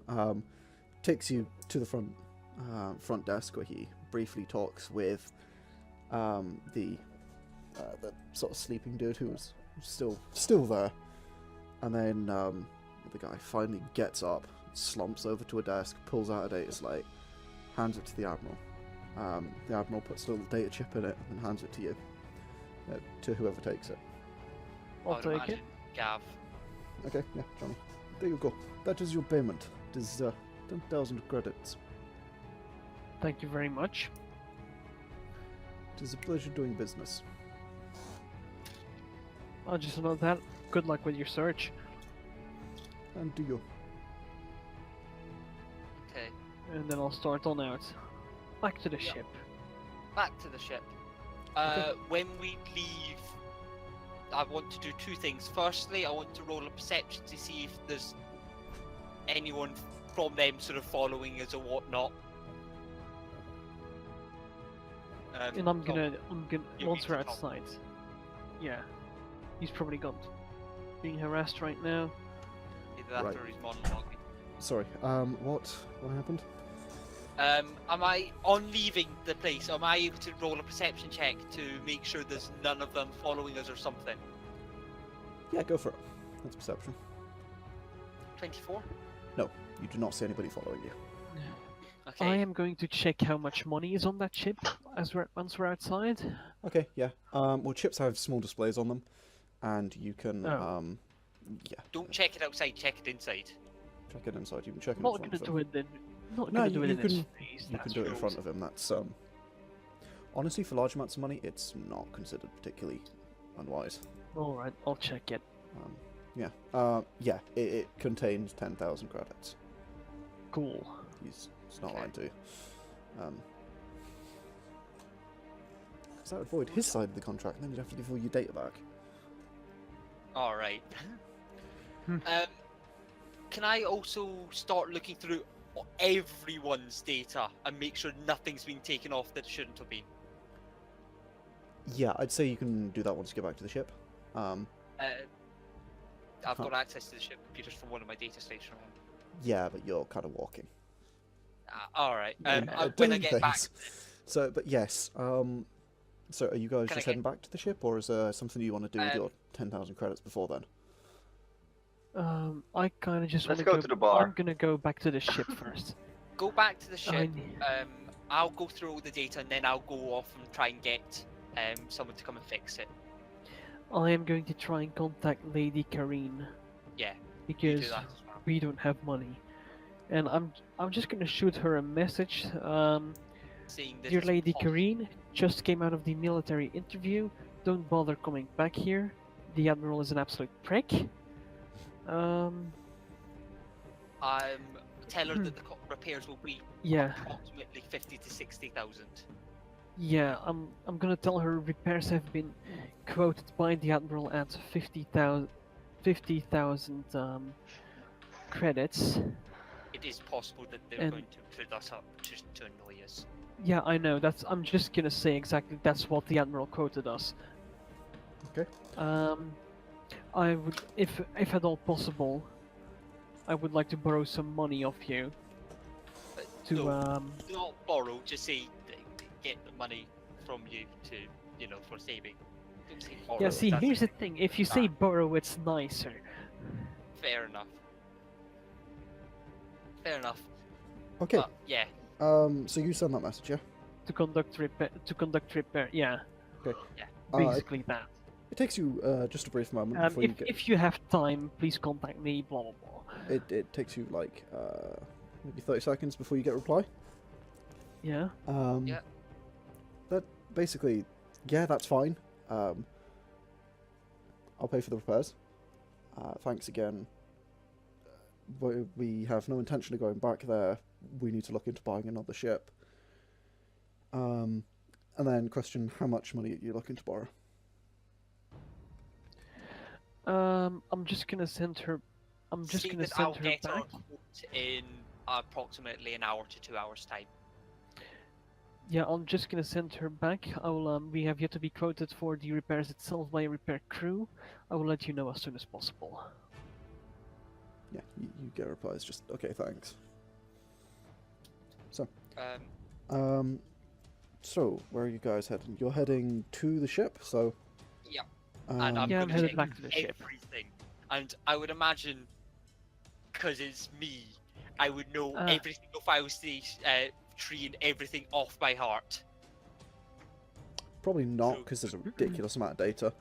takes you to the front desk where he briefly talks with the sort of sleeping dude who was still there, and then the guy finally gets up, slumps over to a desk, pulls out a data slate, hands it to the admiral. The admiral puts a little data chip in it and hands it to you, to whoever takes it. I'll I would take it. imagine Gav. Okay, yeah, Johnny. There you go. That is your payment. It is 10,000 credits. Thank you very much. It is a pleasure doing business. I'll just note that. Good luck with your search. And to you. Okay, And then I'll start on out. Back to the Yeah. ship. back to the ship. When we leave, I want to do two things. Firstly, I want to roll a perception to see if there's anyone from them sort of following us or whatnot. And I'm gonna you once need we're to talk. outside. Yeah. He's probably got being harassed right now. Either that Right. or he's monologuing. Sorry. What happened? Am I on leaving the place? Am I able to roll a perception check to make sure there's none of them following us or something? Yeah, go for it. That's perception. 24. No, you do not see anybody following you. Okay. I am going to check how much money is on that ship once we're outside. Okay, yeah. Well, chips have small displays on them, and you can, Oh. yeah. Don't check it outside. Check it inside. Check it inside. You can check it Not in front gonna of him. do it then. Not No, gonna do it you in his can- face. You can that's do it in rude. front of him. That's honestly, for large amounts of money, it's not considered particularly unwise. All right, I'll check it. Yeah. Yeah. It contains 10,000 credits. Cool. It's not Okay. lying to you. Because that would void his side of the contract, and then you'd have to give all your data back. All right. Can I also start looking through everyone's data and make sure nothing's been taken off that shouldn't have been? Yeah, I'd say you can do that once you get back to the ship. I've got access to the ship computers from one of my data stations. Yeah, but you're kind of walking. All right. And, When I doing get back, things. So, but yes. So, are you guys Can I just get- heading back to the ship, or is there something you want to do with Um, your 10,000 credits before then? I kind of just want Let's to go to the bar. I'm gonna go back to the ship first. go back to the ship. I- I'll go through all the data and then I'll go off and try and get someone to come and fix it. I am going to try and contact Lady Karine Yeah, you because do that as well. we don't have money, and I'm just gonna shoot her a message. Seeing this Dear is Lady possible. Karine, just came out of the military interview. Don't bother coming back here. The Admiral is an absolute prick. Tell her that the repairs will be Yeah, approximately 50 to 60,000. yeah. I'm gonna tell her repairs have been quoted by the Admiral at 50,000 credits. It is possible that they're And- going to put us up just to annoy us. Yeah, I know. I'm just gonna say exactly that's what the Admiral quoted us. Okay. I would, if at all possible, I would like to borrow some money off you But to no, not borrow, just say get the money from you to, for saving. Don't say borrow. Yeah, see, that's here's the thing. If you say borrow, it's nicer. fair enough. Fair enough. Okay. But, yeah. So you send that message, yeah? To conduct repair. Yeah. Okay. Yeah. Basically that. It takes you just a brief moment before you get. If you have time, please contact me. Blah blah blah. It takes you like maybe 30 seconds before you get a reply. Yeah. Yeah. That basically, yeah, that's fine. I'll pay for the repairs. Thanks again. We have no intention of going back there. We need to look into buying another ship. And then question: how much money are you looking to borrow? I'm just gonna send her. I'm just See gonna that send I'll her get our back. quote in approximately an hour to 2 hours time. Yeah, I'm just gonna send her back. I will. We have yet to be quoted for the repairs itself by a repair crew. I will let you know as soon as possible. Yeah, you get replies. Just okay, thanks. So where are you guys heading? You're heading to the ship, so. Yeah. And I'm Yeah, I'm gonna headed check back to the ship. everything. And I would imagine, because it's me, I would know Ah. every single file tree and everything off by heart. Probably not, True. because there's a ridiculous amount of data.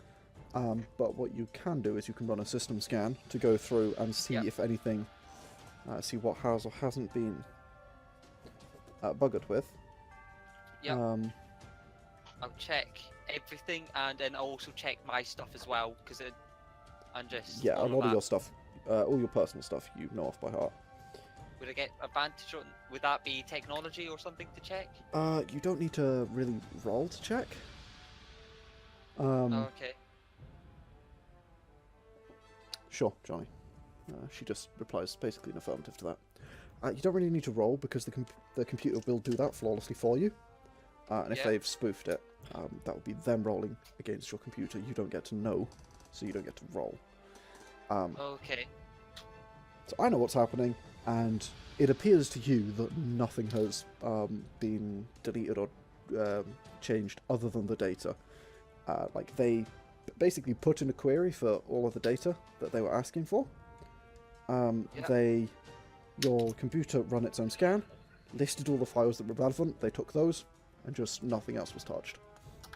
But what you can do is you can run a system scan to go through and see Yeah. if anything, see what has or hasn't been buggered with. Yep. Um, I'll check everything and then I'll also check my stuff as well, because I'm just. yeah, a all lot of that. your stuff, all your personal stuff, you know off by heart. Would I get advantage on? Would that be technology or something to check? You don't need to really roll to check. Oh, okay. Sure, Johnny. She just replies basically an affirmative to that. You don't really need to roll because the computer will do that flawlessly for you. And if Yeah. they've spoofed it, that would be them rolling against your computer. You don't get to know, so you don't get to roll. Okay. So I know what's happening. and it appears to you that nothing has been deleted or changed other than the data. Like, they basically put in a query for all of the data that they were asking for. Your computer ran its own scan, listed all the files that were relevant, they took those, and just nothing else was touched.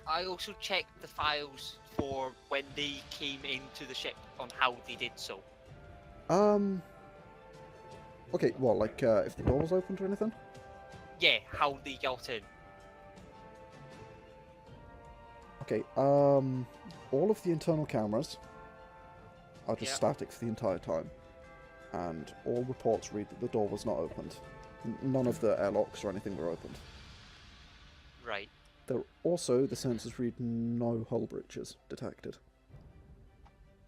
I also checked the files for when they came into the ship on how they did so. Okay, what, like, if the door was opened or anything? Yeah, how they got in. Okay, all of the internal cameras are just Yeah. static for the entire time, and all reports read that the door was not opened. None of the airlocks or anything were opened. Right. There also, the sensors read no hull breaches detected.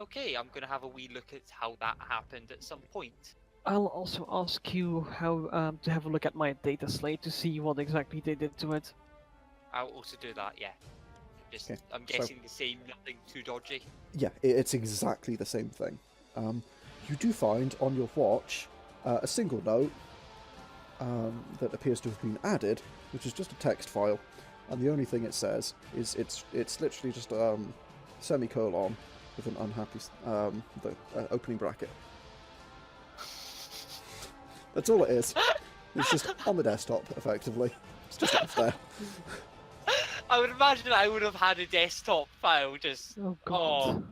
Okay, I'm gonna have a wee look at how that happened at some point. I'll also ask you how to have a look at my data slate to see what exactly they did to it. I'll also do that, yeah. Just, Okay, I'm so- guessing the same, nothing too dodgy. Yeah, it's exactly the same thing. You do find on your watch a single note that appears to have been added, which is just a text file, and the only thing it says is it's literally just a semicolon with an unhappy opening bracket. That's all it is. It's just on the desktop, effectively. It's just up there. I would imagine I would have had a desktop file just, Oh god.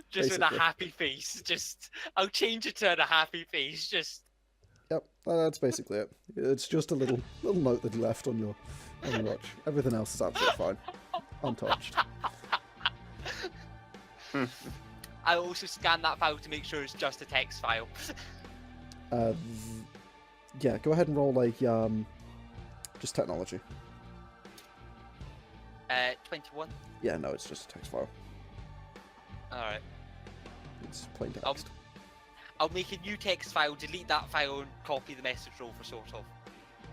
just with a Basically. happy face. Just, I'll change it to a happy face. Just, Yep, that's basically it. It's just a little note that he left on your watch. Everything else is absolutely fine, untouched. I also scan that file to make sure it's just a text file. Yeah, go ahead and roll a just technology. 21. Yeah, no, it's just a text file. Alright. It's plain Um, text. I'll make a new text file, delete that file, and copy the message over, sort of.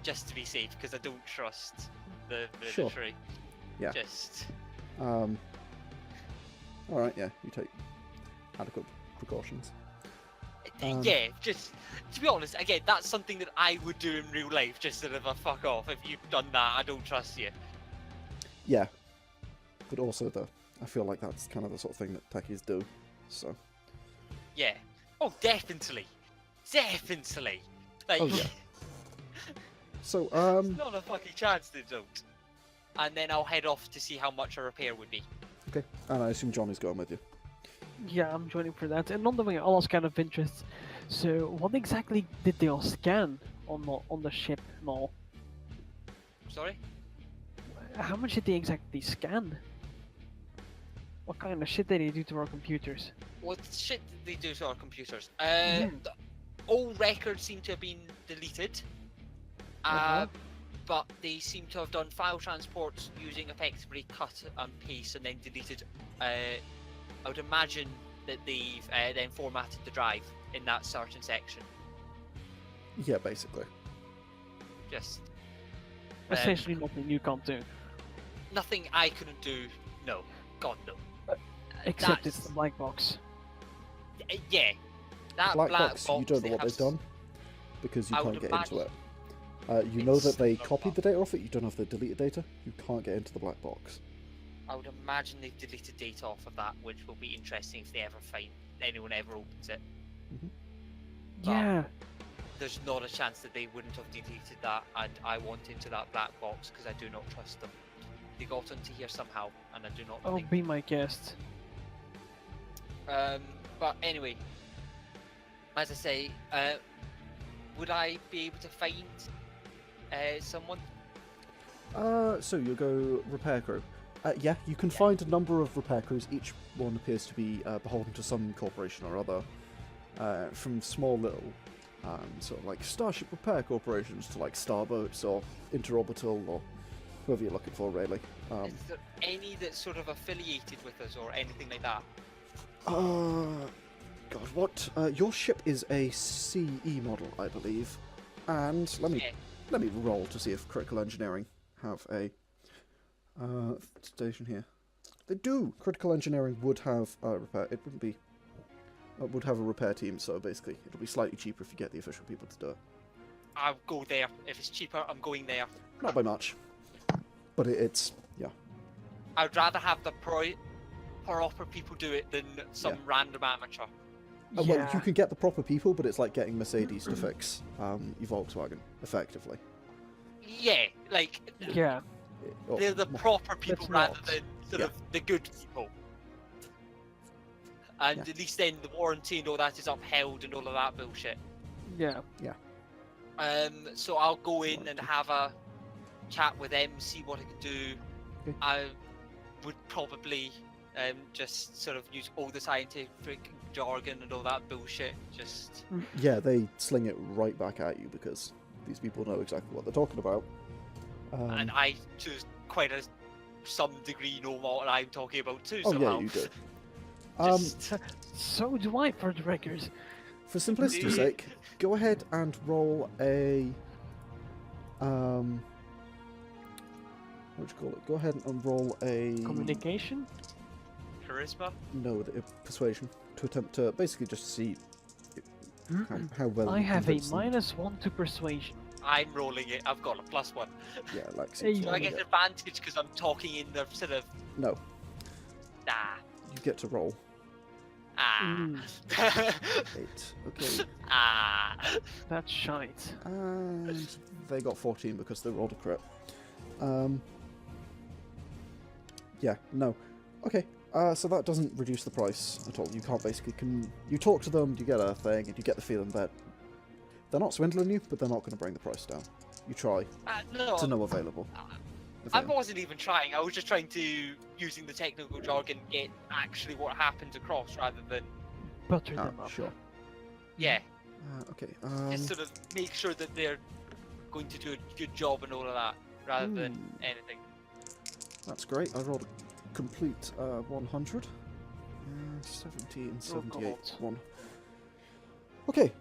Just to be safe, because I don't trust the Sure. military. Yeah. Just. All right, yeah, you take adequate precautions. Yeah, just to be honest, again, that's something that I would do in real life, just sort of a fuck off. If you've done that, I don't trust you. Yeah, but also I feel like that's kind of the sort of thing that techies do. So. Yeah. Oh, definitely. Definitely. Like, Oh, yeah. So there's not a fucking chance they don't. And then I'll head off to see how much a repair would be. okay, and I assume Johnny's going with you. Yeah, I'm joining for that. And on the way, I'll ask kind of interest. So, what exactly did they all scan on the ship and all? Sorry? How much did they exactly scan? What kind of shit did they do to our computers? What shit did they do to our computers? Yeah. All records seem to have been deleted. Uh-huh. But they seem to have done file transports using effectively cut and paste and then deleted. I would imagine that they've then formatted the drive in that certain section. Yeah, basically. Just Essentially nothing you can't do. nothing I couldn't do. No, God no. Except it's That's- the black box. Yeah, that Black box, you don't know they what have they've done because you I can't would get into it. imagine You know that it's they not copied the bad. data off it. You don't know if they deleted data. You can't get into the black box. I would imagine they've deleted data off of that, which will be interesting if they ever find anyone ever opens it. Yeah. There's not a chance that they wouldn't have deleted that, and I want into that black box because I do not trust them. They got into here somehow, and I do not Oh, think. be my guest. But anyway, as I say, would I be able to find someone? So you'll go repair crew. Yeah, you can find a number of repair crews. Each one appears to be beholden to some corporation or other. From small little, sort of like Starship repair corporations to like Starboats or Interorbital or whoever you're looking for, really. Is there any that's sort of affiliated with us or anything like that? God, what? Your ship is a CE model, I believe. And let me roll to see if critical engineering have a station here. They do. Critical engineering would have repair. It wouldn't be. Would have a repair team, so basically it'll be slightly cheaper if you get the official people to do it. I'll go there. If it's cheaper, I'm going there. Not by much, but it's yeah. I'd rather have the proper people do it than some random amateur. Well, you can get the proper people, but it's like getting Mercedes to fix your Volkswagen, effectively. Yeah, like Yeah. Or- they're the proper people Let's rather not. than sort Yeah. of the good people. And Yeah. at least then the warranty and all that is upheld and all of that bullshit. Yeah. So I'll go in and Warranty. have a chat with them, see what I can do. Okay. I would probably just sort of use all the scientific jargon and all that bullshit. Just Yeah, they sling it right back at you because these people know exactly what they're talking about. and I to quite some degree know what I'm talking about too. Oh somehow. yeah, you do. Just, So do I, for the record. For simplicity's sake, go ahead and roll a what do you call it? Go ahead and roll a Communication? charisma. no persuasion to attempt to basically just see how well. I you have a convince them. -1 to persuasion. I'm rolling it. I've got a +1. Yeah, Lexie. Hey, Do I get advantage because I'm talking in the sort of No, ah you get to roll ah 8. Okay, ah. That's shite. and they got 14 because they rolled a crit. Yeah, no. Okay, so that doesn't reduce the price at all. You can't basically you talk to them, you get a thing, and you get the feeling that they're not swindling you, but they're not going to bring the price down. You try. No, To no available. I wasn't even trying. I was just trying to, using the technical jargon, get actually what happened across rather than, Butter them up. Sure. yeah, Okay. just sort of make sure that they're going to do a good job and all of that, rather than anything. That's great. I rolled a complete 100. 17, 78, God. 1. Okay.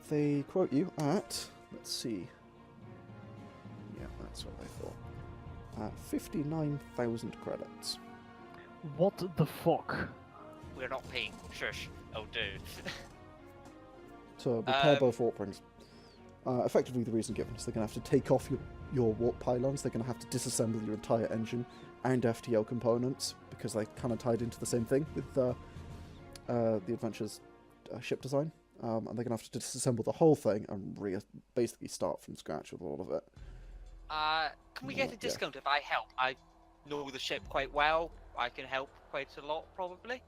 They quote you at, let's see. Yeah, that's what I thought. 59,000 credits. What the fuck? We're not paying. Shush. Oh, dude. To repair Um, both warp rings. Effectively, the reason given is they're going to have to take off your warp pylons. They're going to have to disassemble your entire engine and FTL components because they kind of tied into the same thing with the Adventure's ship design. And they're going to have to disassemble the whole thing and basically start from scratch with all of it. Can we get a Yeah. discount if I help? I know the ship quite well. I can help quite a lot, probably.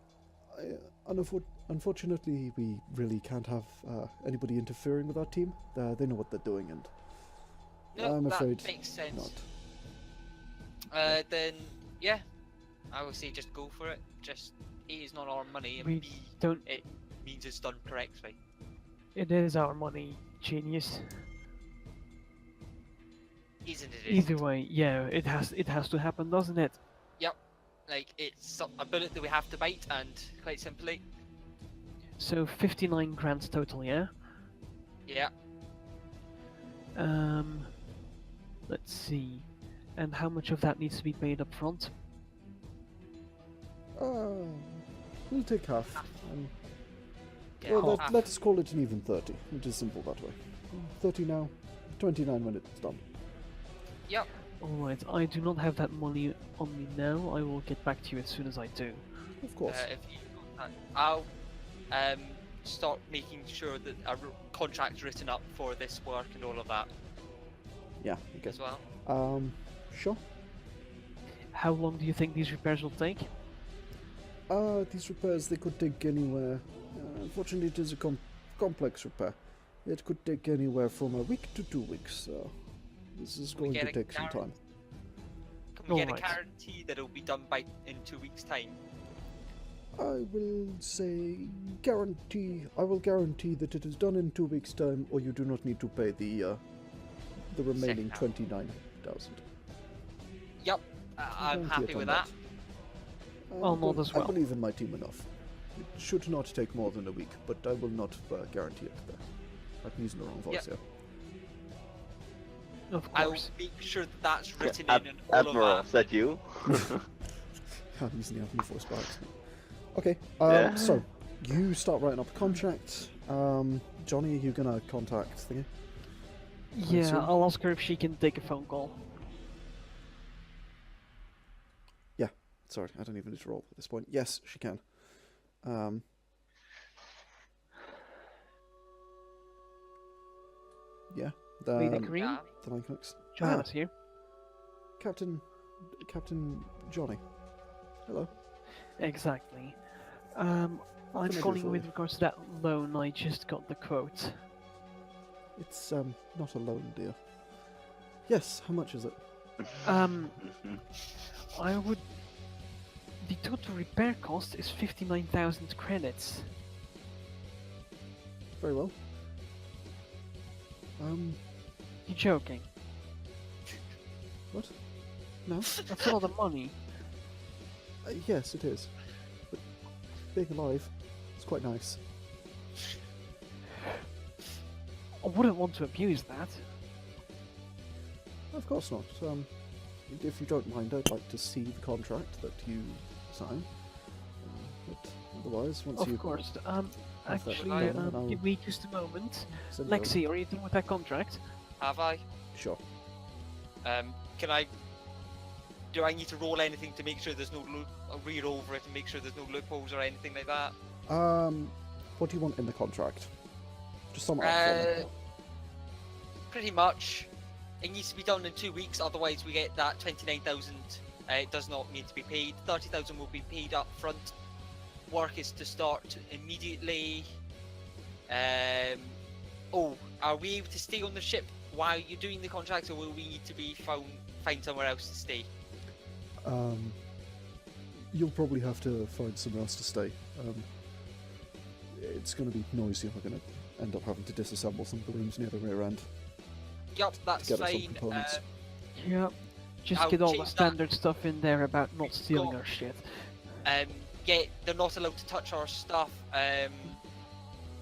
Unfortunately, we really can't have anybody interfering with our team. They know what they're doing, and No, I'm that afraid makes sense. not. Then, yeah, I would say just go for it. Just, A, is not our money, and We B, don't. it means it's done correctly. It is our money, genius. Isn't it? Either way, yeah, it has to happen, doesn't it? Like, it's a bullet that we have to bite, and quite simply, So 59 grand total, yeah. yeah. Let's see. And how much of that needs to be paid up front? We'll take half. Yeah, Well, half. let's call it an even 30. It is simple that way. 30 now, 29 when it's done. Yep. Alright, I do not have that money on me now. I will get back to you as soon as I do. Of course. If you, I'll start making sure that a contract's written up for this work and all of that Yeah, okay. as well. Sure. How long do you think these repairs will take? These repairs, they could take anywhere. Unfortunately, it is a complex repair. It could take anywhere from a week to 2 weeks, so this is Can we going to get a take some time. Can we get a Alright. guarantee that it'll be done in 2 weeks' time? I will say I will guarantee that it is done in 2 weeks' time, or you do not need to pay the remaining Second 29,000. Yep, I'm Guarantee happy it on with that. I'll nod as well. I believe in my team enough. It should not take more than a week, but I will not guarantee it there. I'm using the wrong voice Yep. here. Of I'll course. make sure that that's written in and all Admiral, of is that. that you? I'm using the Admiral voice by accident. Okay, Yeah. so you start writing up a contract. Johnny, are you gonna contact thingy? Yeah, assume- I'll ask her if she can take a phone call. Sorry, I don't even need to roll at this point. Yes, she can. Yeah. Lady Green, Yeah. The line connects. Joanna's here. Captain Johnny. Hello. Exactly. can I I'm do calling for with you? regards to that loan. I just got the quote. It's not a loan, dear. Yes. How much is it? I would. The total repair cost is 59,000 credits. Very well. You joking? What? No. That's a lot of money. Yes, it is. But being alive, it's quite nice. I wouldn't want to abuse that. Of course not. If you don't mind, I'd like to see the contract that you sign. But otherwise, once you Of course. have that Actually, done, then I'll give me just a moment. send it over. Lexie, are you done with that contract? Have I? Sure. Can I? Do I need to roll anything to make sure there's no read over it and make sure there's no loopholes or anything like that? What do you want in the contract? Just sum it up for me. Pretty much. It needs to be done in 2 weeks, otherwise we get that 29,000. It does not need to be paid. 30,000 will be paid up front. Work is to start immediately. Oh, are we able to stay on the ship while you're doing the contract, or will we need to be find somewhere else to stay? You'll probably have to find somewhere else to stay. It's going to be noisy. We're going to end up having to disassemble some balloons near the rear end. Yup, that's Get us some fine. components. Yeah. Just I'll get all the change that. standard stuff in there about not stealing got- our shit. Yeah, they're not allowed to touch our stuff.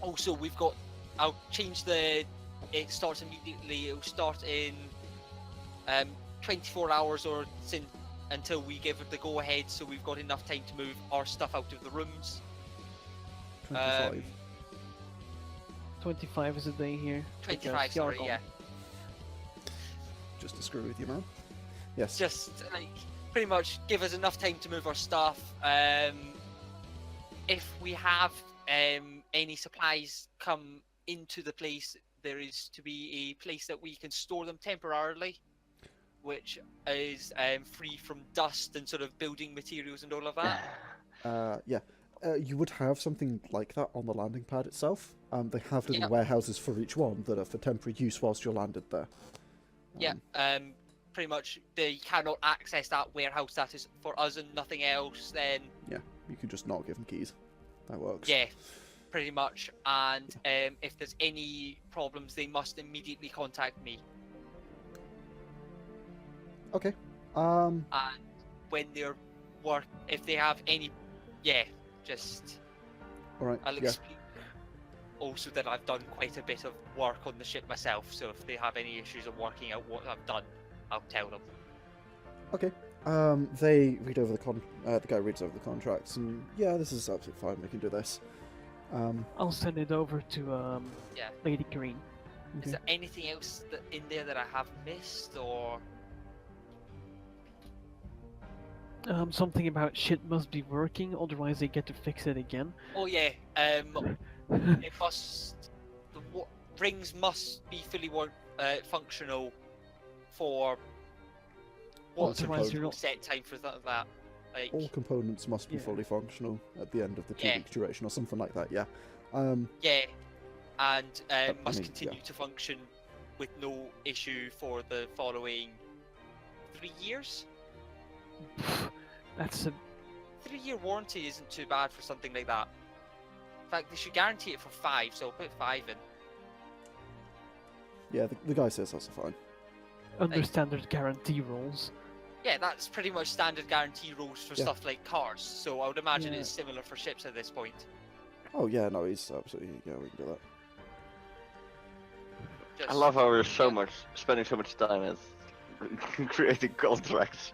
Also, we've got. I'll change the. It starts immediately. It'll start in 24 hours or until we give it the go ahead. So we've got enough time to move our stuff out of the rooms. 25. 25 is a day here. 25, sorry, Yargon. yeah. Just to screw with you, man. Yes. Just like pretty much give us enough time to move our stuff. If we have any supplies come into the place, there is to be a place that we can store them temporarily, which is free from dust and sort of building materials and all of that. Yeah. You would have something like that on the landing pad itself. They have little Yep. warehouses for each one that are for temporary use whilst you're landed there. Yeah, pretty much they cannot access that warehouse. That is for us and nothing else. Then Yeah, you can just not give them keys. That works. yeah, pretty much. And if there's any problems, they must immediately contact me. Okay. And when they're if they have any, just All right. I'll Yeah. explain. Also, that I've done quite a bit of work on the ship myself. So if they have any issues of working out what I've done, I'll tell them. Okay. They read over the guy reads over the contracts, and yeah, this is absolutely fine. We can do this. I'll send it over to Yeah. Lady Green. Is Okay. there anything else in there that I have missed, or? Something about shit must be working, otherwise they get to fix it again. Oh yeah. It must. The rings must be fully functional for what's a Otherwise you're reasonable not- set time for that. Like, All components must be Yeah. fully functional at the end of the 2 Yeah. week duration, or something like that. Yeah. yeah, and must mean, continue yeah. to function with no issue for the following 3 years. That's a 3-year warranty isn't too bad for something like that. In fact, they should guarantee it for 5, so I'll put 5 in. Yeah. The guy says that's fine. under standard guarantee rules. Yeah, that's pretty much standard guarantee rules for Yeah. stuff like cars, so I would imagine Yeah. it's similar for ships at this point. Oh yeah, no, he's absolutely yeah. We can do that. I love how we're spending so much time as creating contracts.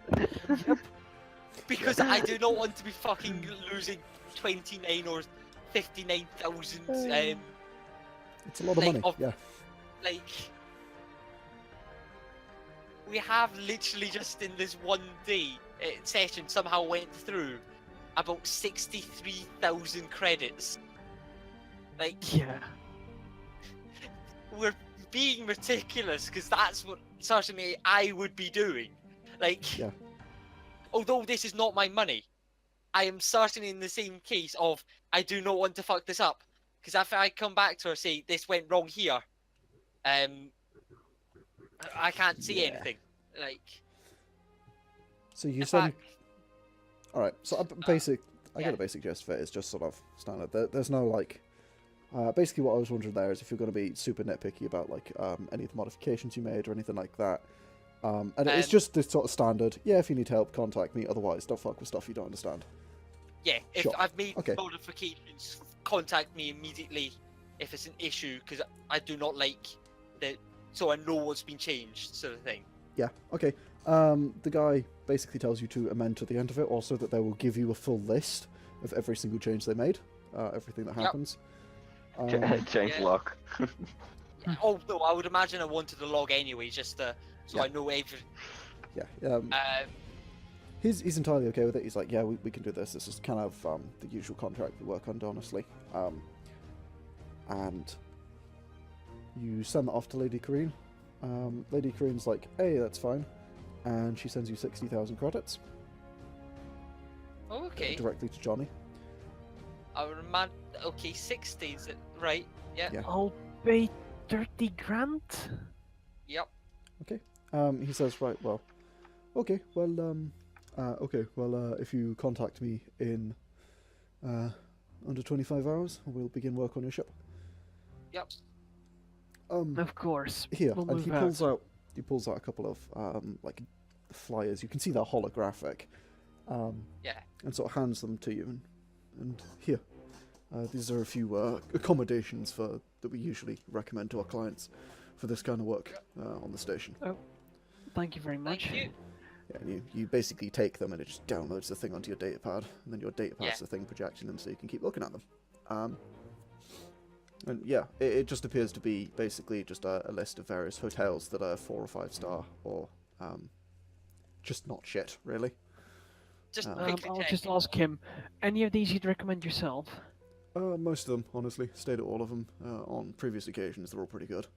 Because I do not want to be fucking losing 29 or 59,000 It's a lot of Like, money. Yeah. Like, we have literally just in this one day session somehow went through about 63,000 credits. Like, Yeah. we're being meticulous because that's what certainly I would be doing. Like, Yeah. although this is not my money, I am certainly in the same case of I do not want to fuck this up. Because if I come back to her and say this went wrong here, I can't see Yeah. anything. Like, So you in send. fact, All right. So I yeah. get a basic gist of it. It's just sort of standard. There's no like. Basically, what I was wondering there is if you're going to be super nitpicky about like any of the modifications you made or anything like that. And it's just this sort of standard. Yeah, if you need help, contact me. Otherwise, don't fuck with stuff you don't understand. Yeah, if Sure. I've made Okay. modifications, contact me immediately if it's an issue, because I do not like the, so I know what's been changed, sort of thing. Yeah. Okay. The guy basically tells you to amend to the end of it, also that they will give you a full list of every single change they made, everything that Yep. happens. Change yeah. lock. Although I would imagine I wanted the log anyway, just so Yeah. I know every. Yeah. He's entirely okay with it. He's like, yeah, we can do this. This is kind of the usual contract we work under, honestly. And you send that off to Lady Kareen. Lady Kareen's like, hey, that's fine. And she sends you 60,000 credits Oh, okay. directly to Johnny. I would imagine. Okay, 60 is it right? Yeah. Yeah. I'll pay 30 grand? Yep. He says, right, well, okay, well, if you contact me in under 25 hours, we'll begin work on your ship. Yep. Of course. Here, We'll and he move pulls out a couple of like flyers. You can see they're holographic, Yeah. and sort of hands them to you. And here, these are a few accommodations that we usually recommend to our clients for this kind of work on the station. Thank you very much. Thank you. Yeah, and you basically take them and it just downloads the thing onto your datapad, and then your datapad's Yeah. the thing projecting them so you can keep looking at them. And yeah, it just appears to be basically just a list of various hotels that are 4 or 5 star or just not shit, really. Just Um, quickly I'll check. just ask him, any of these you'd recommend yourself? Most of them, honestly. Stayed at all of them on previous occasions. They're all pretty good.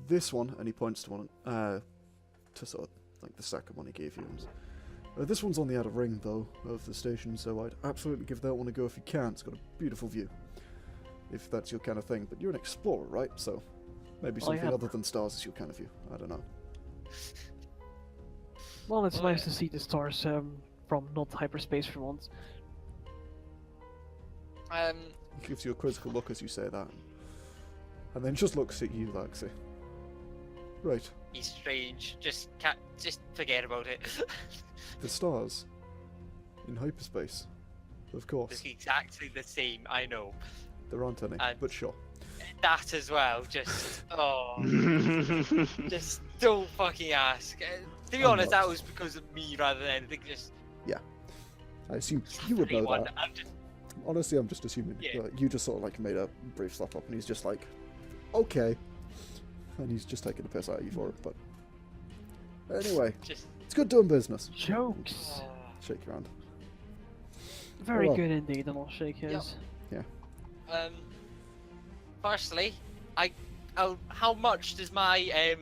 This one, and he points to one, to sort of like the second one he gave you. This one's on the outer ring, though, of the station, so I'd absolutely give that one a go if you can. It's got a beautiful view, if that's your kind of thing. But you're an explorer, right? So maybe I something am. other than stars is your kind of view. I don't know. Well, it's Oh, nice yeah. to see the stars from not hyperspace for once. He gives you a quizzical look as you say that, and then just looks at you, Lexie. Right, He's strange. Just forget about it. the stars in hyperspace, of course. It's exactly the same. I know. There aren't any, And- but sure. That as well. Just just don't fucking ask. To be I'm honest, not. that was because of me rather than anything. Just I assume you would know anyone. that. I'm just Honestly, I'm just assuming Yeah. you just sort of like made a brief slap up, and he's just like, okay, and he's just taking the piss out of you for it. But anyway, just. it's good doing business. Jokes! Shake your hand. Very well. good indeed, and I'll shake his. Firstly, how much does my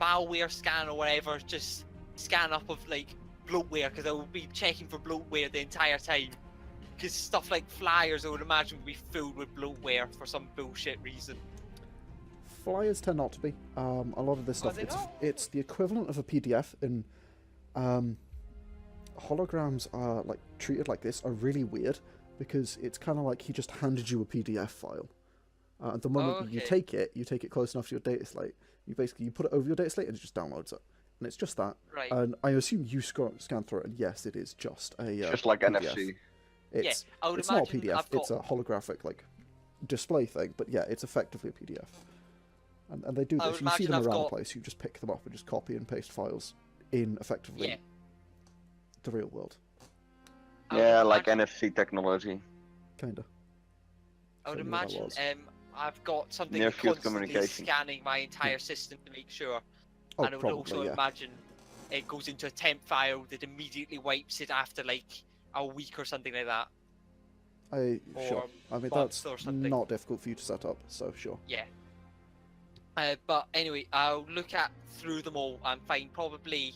malware scan or whatever just scan up of like bloatware? Because I will be checking for bloatware the entire time. Because stuff like flyers, I would imagine, would be filled with bloatware for some bullshit reason. Flyers tend not to be. A lot of this Are stuff, they not? it's the equivalent of a PDF. In holograms are like treated like this are really weird because it's kind of like he just handed you a PDF file. The moment that you Okay. take it close enough to your data slate. You put it over your data slate and it just downloads it, and it's just that. Right. And I assume you scan through it, and yes, it is just a Just like PDF. NFC. It's I would it's not a imagine PDF. I've got- It's a holographic like display thing, but yeah, it's effectively a PDF. And they do I this. would You see imagine them I've around the got- place. You just pick them up and just copy and paste files in effectively Yeah. the real world, I would Yeah, like imagine- NFC technology. kinda. I would Tell me what that imagine was. I've got something Near field constantly communication. scanning my entire system to make sure. Oh, And I would probably, also yeah. imagine it goes into a temp file that immediately wipes it after like a week or something like that. Sure. I mean, months that's or something. not difficult for you to set up, so sure. Yeah. But anyway, I'll look through them all and find probably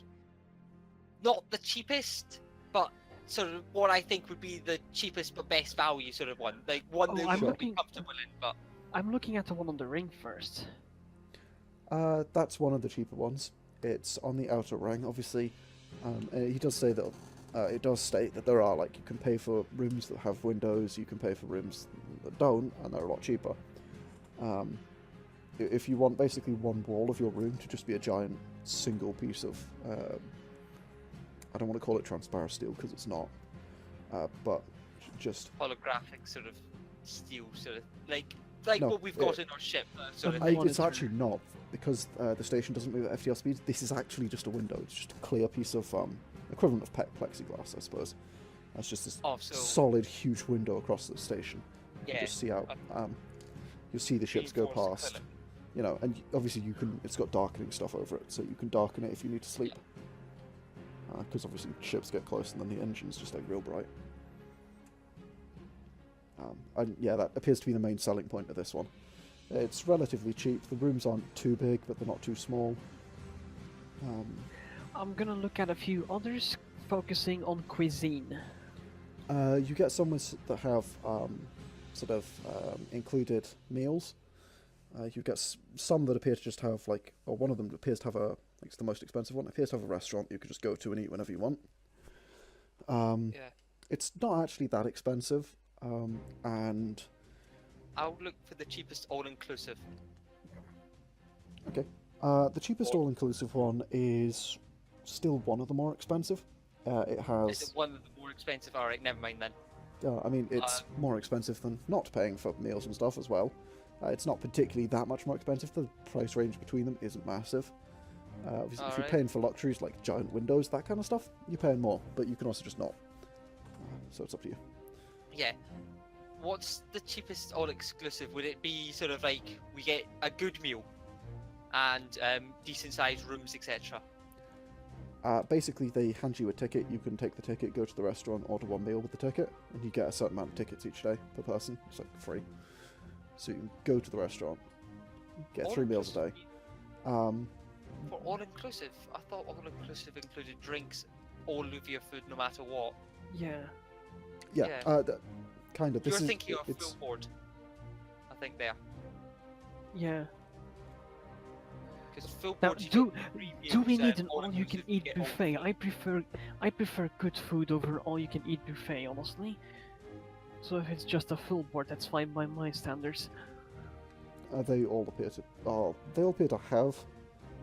not the cheapest, but sort of what I think would be the cheapest but best value sort of one. Like one that I'm you would looking- be comfortable in, but I'm looking at the one on the ring first. That's one of the cheaper ones. It's on the outer ring, obviously. He does say that it does state that there are, like, you can pay for rooms that have windows, you can pay for rooms that don't, and they're a lot cheaper. If you want basically one wall of your room to just be a giant single piece of, I don't want to call it transparent steel because it's not, but just holographic sort of steel, sort of like No, what we've got in our ship. Sort of I- thing. it's actually not, because the station doesn't move at FTL speed. This is actually just a window. It's just a clear piece of equivalent of plexiglass, I suppose. That's just this Oh, so solid, huge window across the station. You yeah, just see out. You'll see the ships go reinforced past. acrylic. You know, and obviously you can. It's got darkening stuff over it, so you can darken it if you need to sleep. Because obviously ships get close, and then the engine's just like real bright. And yeah, that appears to be the main selling point of this one. It's relatively cheap. The rooms aren't too big, but they're not too small. I'm gonna look at a few others, focusing on cuisine. You get some that have sort of included meals. You get some that appear to just have like, or one of them appears to have a, like it's the most expensive one. It appears to have a restaurant you could just go to and eat whenever you want. Yeah, It's not actually that expensive, and I'll look for the cheapest all-inclusive. okay. The cheapest all-inclusive one is still one of the more expensive. It Is has, it one of the more expensive? All right, never mind then. I mean, it's more expensive than not paying for meals and stuff as well. It's not particularly that much more expensive. The price range between them isn't massive. Obviously, if you're Alright. paying for luxuries like giant windows, that kind of stuff, you're paying more, but you can also just not. So it's up to you. Yeah. What's the cheapest all-exclusive? Would it be sort of like we get a good meal and decent-sized rooms, etc.? Basically, they hand you a ticket. You can take the ticket, go to the restaurant, order one meal with the ticket, and you get a certain amount of tickets each day per person. It's like free. So you can go to the restaurant, get 3 meals a day. For all-inclusive, I thought all-inclusive included drinks, all of your food, no matter what. Yeah. Yeah, Yeah. kind of. You're This is thinking of it's full board, I think there. Yeah. Because full Now, board, you do get three do we meals, need and an all-inclusive, all-you-can-eat you get all buffet? three. I prefer good food over all-you-can-eat buffet, honestly. So if it's just a full board, that's fine by my standards. they all appear to have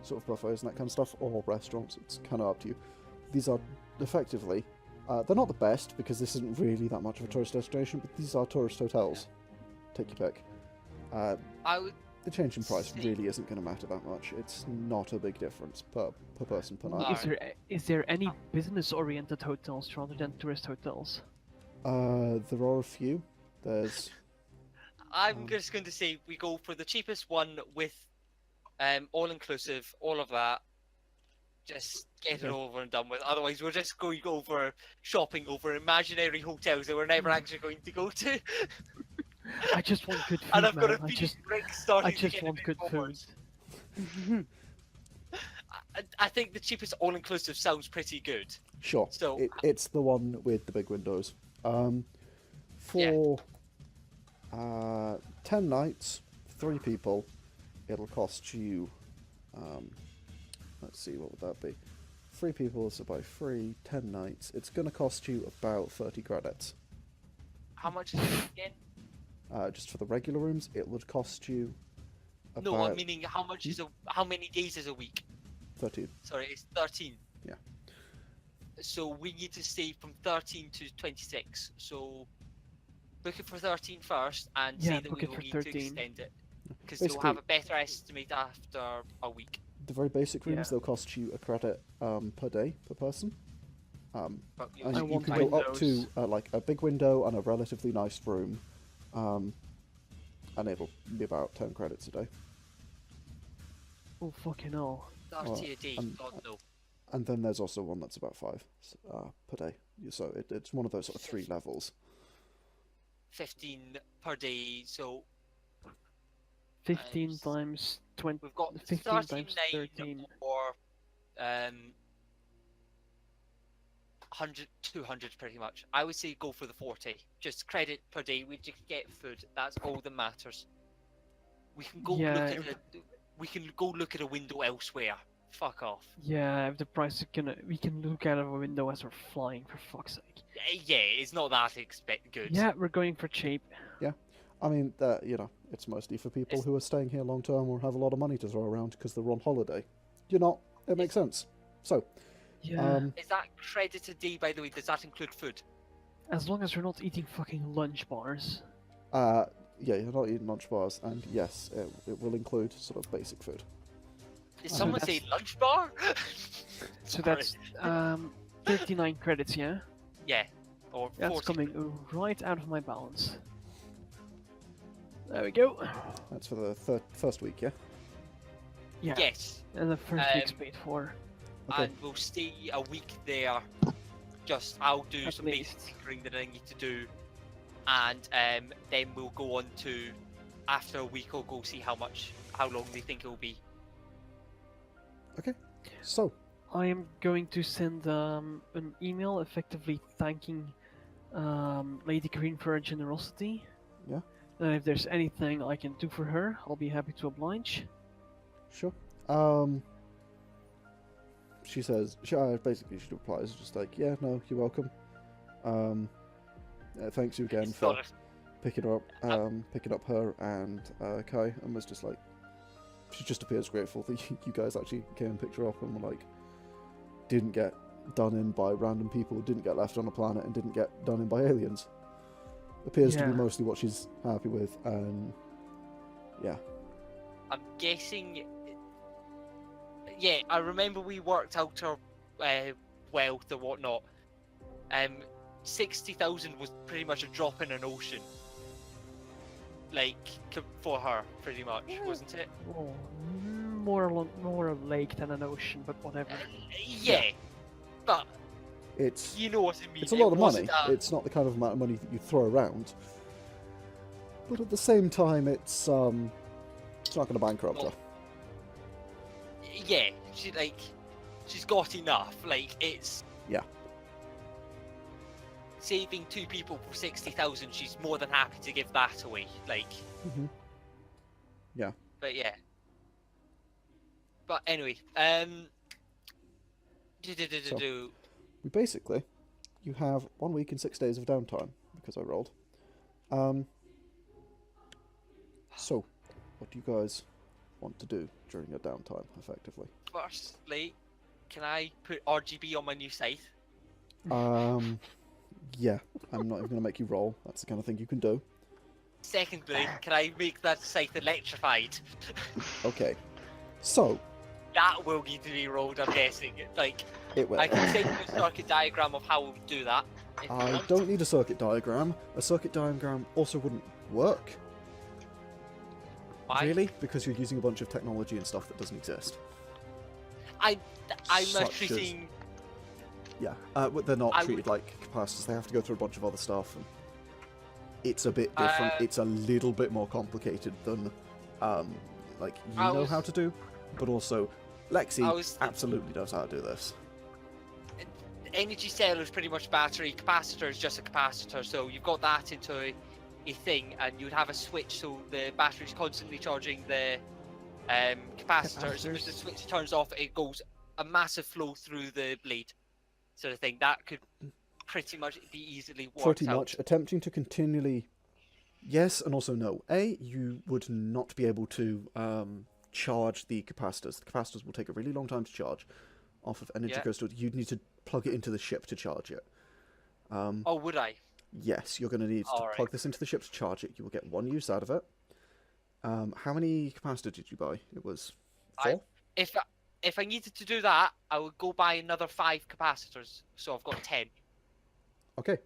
sort of buffets and that kind of stuff, or restaurants. It's kind of up to you. These are effectively, they're not the best because this isn't really that much of a tourist destination, but these are tourist hotels. Take your pick. I would. The change in price See. really isn't going to matter that much. It's not a big difference per person per night. Is there any business-oriented hotels rather than tourist hotels? There are a few. There's I'm just going to say we go for the cheapest one with all-inclusive, all of that. Just get it Okay. over and done with. Otherwise, we're just going over shopping over imaginary hotels that we're never actually going to go to. I just want good food, And I've got man. a feeling Rick's starting I to just get a want bit good bored. food. I think the cheapest all-inclusive sounds pretty good. sure. So- It's the one with the big windows. For 10 nights, 3 people, it'll cost you. Let's see, what would that be? 3 people, so by 3, 10 nights. It's going to cost you about 30 credits. How much is it again? Just for the regular rooms, it would cost you about No, I'm meaning how much is how many days is a week? 13. Sorry, it's 13. Yeah. So we need to stay from 13 to 26. So book it for 13 first and Yeah, say that book we it will for need to 13. extend it. Because you'll have a better estimate after a week. The very basic rooms, Yeah. they'll cost you a credit per day, per person. But And I you want can go up to windows. like a big window and a relatively nice room. and it'll be about 10 credits a day. Oh fucking hell. 30 a day, God no. And then there's also one that's about 5 per day. So it's one of those sort of 3 levels. 15 per day, so 15 times 20. we've got 15 times 13. or 100, 200 pretty much. I would say go for the 40. Just credit per day. We just get food. That's all that matters. We can go we can go look at a window elsewhere. Fuck off. Yeah, if the price is gonna, we can look out of a window as we're flying. For fuck's sake. Yeah, it's not that good. Yeah, we're going for cheap. I mean, it's mostly for people who are staying here long term or have a lot of money to throw around because they're on holiday. It makes sense. So, Yeah. Is that credit a day, by the way? Does that include food? As long as we're not eating fucking lunch bars. yeah, you're not eating lunch bars, and yes, it will include sort of basic food. Did someone say lunch bar? So that's 39 credits, yeah? Yeah. Or That's 40. coming right out of my balance. There we go. That's for the first week, yeah? Yeah. Yes. And the first week's paid for. Okay. And we'll stay a week there. I'll do At some least. basic tinkering that I need to do, and then we'll go on to, after a week, we'll go see how long they think it will be. Okay. So, I am going to send an email effectively thanking Lady Green for her generosity. Yeah. And if there's anything I can do for her, I'll be happy to oblige. sure. She says, she replies just like, yeah, no, you're welcome. Thanks you again It's for not picking up her and Kai, and was just like, she just appears grateful that you guys actually came and picked her up and were like, didn't get done in by random people, didn't get left on a planet, and didn't get done in by aliens. Appears to be Yeah. mostly what she's happy with, and yeah. I'm guessing. Yeah, I remember we worked out her wealth or whatnot. 60,000 was pretty much a drop in an ocean. Like, for her, pretty much, wasn't it? Oh, more a lake than an ocean, but whatever. Yeah, but It's you know what I mean. it's a lot of money. wasn't It's not the kind of amount of money that you throw around. But at the same time, it's not going to bankrupt her. Yeah, she's got enough. Like, it's Yeah. saving 2 people for 60,000. She's more than happy to give that away. Like, Mhm. Yeah. but yeah. But anyway, We basically, you have 1 week and 6 days of downtime because I rolled. So, what do you guys want to do during your downtime, effectively? Firstly, can I put RGB on my new site? Yeah, I'm not even going to make you roll. That's the kind of thing you can do. Secondly, can I make that site electrified? Okay, so That will need to be rolled, I'm guessing. Like, it will. I can send you a circuit diagram of how we would do that. If you I want. don't need a circuit diagram. A circuit diagram also wouldn't work, Why? really, because you're using a bunch of technology and stuff that doesn't exist. I'm Such actually as- seeing. Yeah, but they're not I treated would- like capacitors. They have to go through a bunch of other stuff, and it's a bit different. It's a little bit more complicated than, like, you I know was- how to do, but also Lexie I was thinking- absolutely knows how to do this. Energy cell is pretty much battery. Capacitor is just a capacitor. So you've got that into a thing, and you'd have a switch so the battery's constantly charging the capacitor. As soon as the switch turns off, it goes a massive flow through the blade, sort of thing. That could pretty much be easily worked Pretty out. much attempting to continually, yes, and also no. You would not be able to charge the capacitors. The capacitors will take a really long time to charge off of energy Yeah. crystal. You'd need to plug it into the ship to charge it. Oh, would I? Yes, you're going to need to Alright. plug this into the ship to charge it. You will get 1 use out of it. How many capacitors did you buy? It was 4? If I needed to do that, I would go buy another 5 capacitors. So I've got 10. Okay.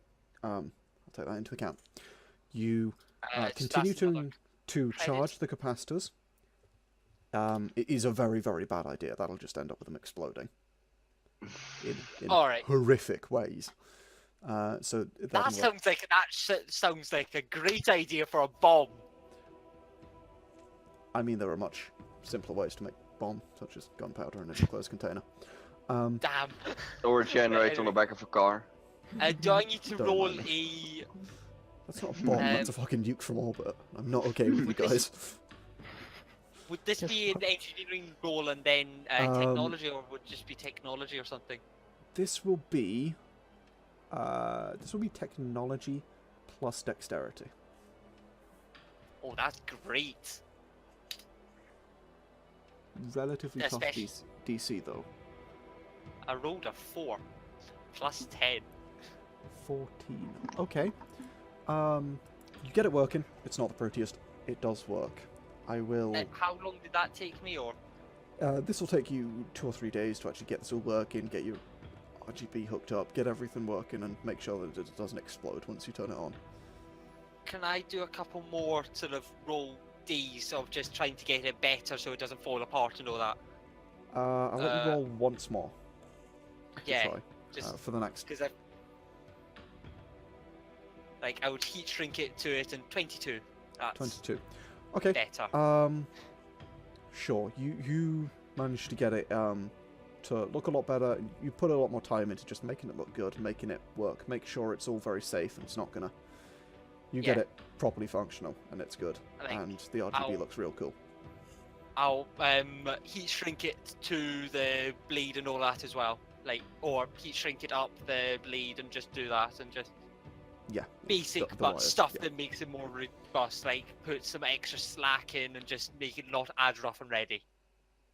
I'll take that into account. You So continue that's another- To charge the capacitors, it is a very, very bad idea. That'll just end up with them exploding in Alright. horrific ways. So That sounds like a great idea for a bomb. I mean, there are much simpler ways to make bomb, such as gunpowder in a closed container. Damn. Or a generator on the back of a car. Do I need to Don't roll mind a... That's not a bomb, that's a fucking nuke from orbit. I'm not okay with you guys. Would this be an engineering roll and then technology, or would it just be technology or something? This will be technology plus dexterity. Oh, that's great. Relatively tough Especially- DC though. I rolled a 4 plus 10. 14. Okay. You get it working. It's not the prettiest. It does work. I will. How long did that take me, or? This will take you 2 or 3 days to actually get this all working, get your RGB hooked up, get everything working, and make sure that it doesn't explode once you turn it on. Can I do a couple more sort of roll Ds of just trying to get it better so it doesn't fall apart and all that? I'll let you roll once more. Yeah, Try, just for the next. because I would heat shrink it to it, and 22. That's 22. Okay. better. Sure. You managed to get it to look a lot better. You put a lot more time into just making it look good, making it work, make sure it's all very safe and it's not gonna. You get Yeah. it properly functional and it's good, I think and the RGB I'll- looks real cool. I'll heat shrink it to the bleed and all that as well. Or heat shrink it up the bleed and just do that, and just Yeah. basic the but wires, stuff yeah. that makes it more robust, like put some extra slack in and just make it not as rough and ready.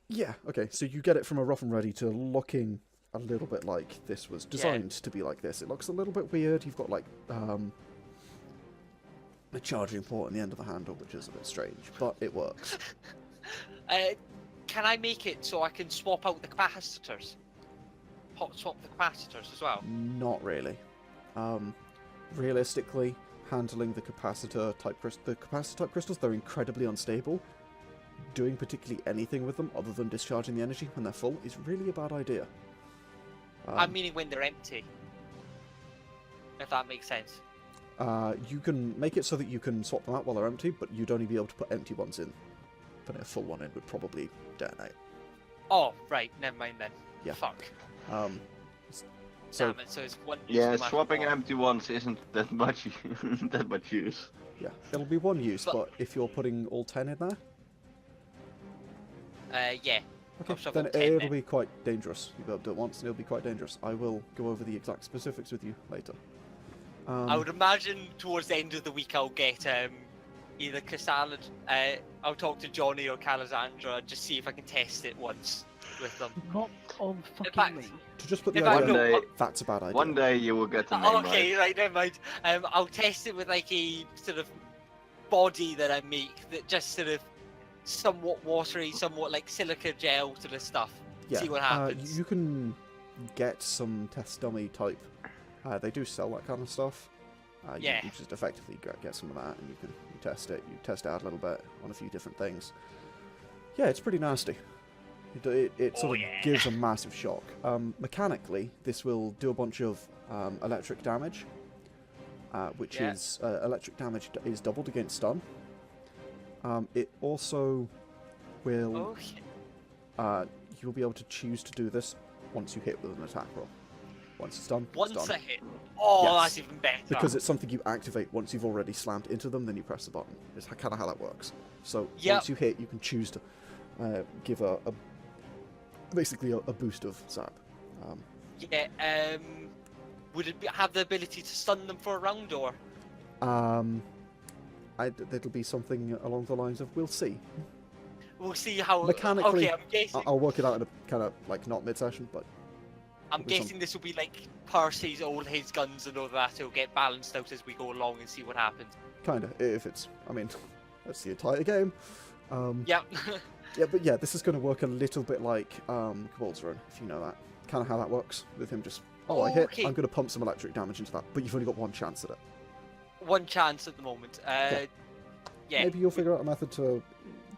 Yeah. Okay. So you get it from a rough and ready to looking a little bit like this was designed to be like this. It looks a little bit weird. You've got like the charging port on the end of the handle, which is a bit strange, but it works. Can I make it so I can swap out the capacitors? Hot swap the capacitors as well? Not really. Realistically, handling the capacitor type crystals, they're incredibly unstable. Doing particularly anything with them other than discharging the energy when they're full is really a bad idea. I'm meaning when they're empty. If that makes sense. You can make it so that you can swap them out while they're empty, but you'd only be able to put empty ones in. Putting a full one in would probably detonate. Oh, right, never mind then. Yeah. Fuck. So Damn it, so it's one use Yeah, no matter swapping what. empty ones isn't that much that much use. yeah, it'll be one use, But- but if you're putting all 10 in there, Yeah. okay, I'll shove then all 10 it'll in. be quite dangerous. You'll be able to do it once, and it'll be quite dangerous. I will go over the exact specifics with you later. I would imagine towards the end of the week I'll get either I'll talk to Johnny or Charlissandra and just see if I can test it once with them. Not on fucking fact- me. To just put the in fact, idea, One no, day, that's a bad idea. one day you will get the name okay, right, never mind. I'll test it with like a sort of body that I make that just sort of somewhat watery, somewhat like silica gel sort of stuff. Yeah, See what happens. you can get some test dummy type. They do sell that kind of stuff. Yeah. You just effectively get some of that, and you test it. You test it out a little bit on a few different things. Yeah, it's pretty nasty. It sort of yeah. gives a massive shock. Mechanically, this will do a bunch of electric damage, which Yeah. is electric damage is doubled against stun. It also will. Okay. You'll be able to choose to do this once you hit with an attack roll. Once it's done, Once it's a done. hit. Oh, Yes. that's even better. Because it's something you activate once you've already slammed into them, then you press the button. It's kind of how that works. So Yep. once you hit, you can choose to give basically a boost of zap. Yeah. Would it have the ability to stun them for a round, or? It'll be something along the lines of we'll see. We'll see how. Mechanically, Okay, I'm guessing. I'll work it out in a kind of like not mid-session, but I'm it'll be guessing this will be like Percy's all his guns and all that. It'll get balanced out as we go along and see what happens. kind of if it's. I mean, that's the entire game. Yep. Yeah, but yeah, this is going to work a little bit like Cabal's Run, if you know that. Kind of how that works with him just, I hit, Okay. I'm going to pump some electric damage into that, but you've only got one chance at it. One chance at the moment. Yeah. maybe you'll figure out a method to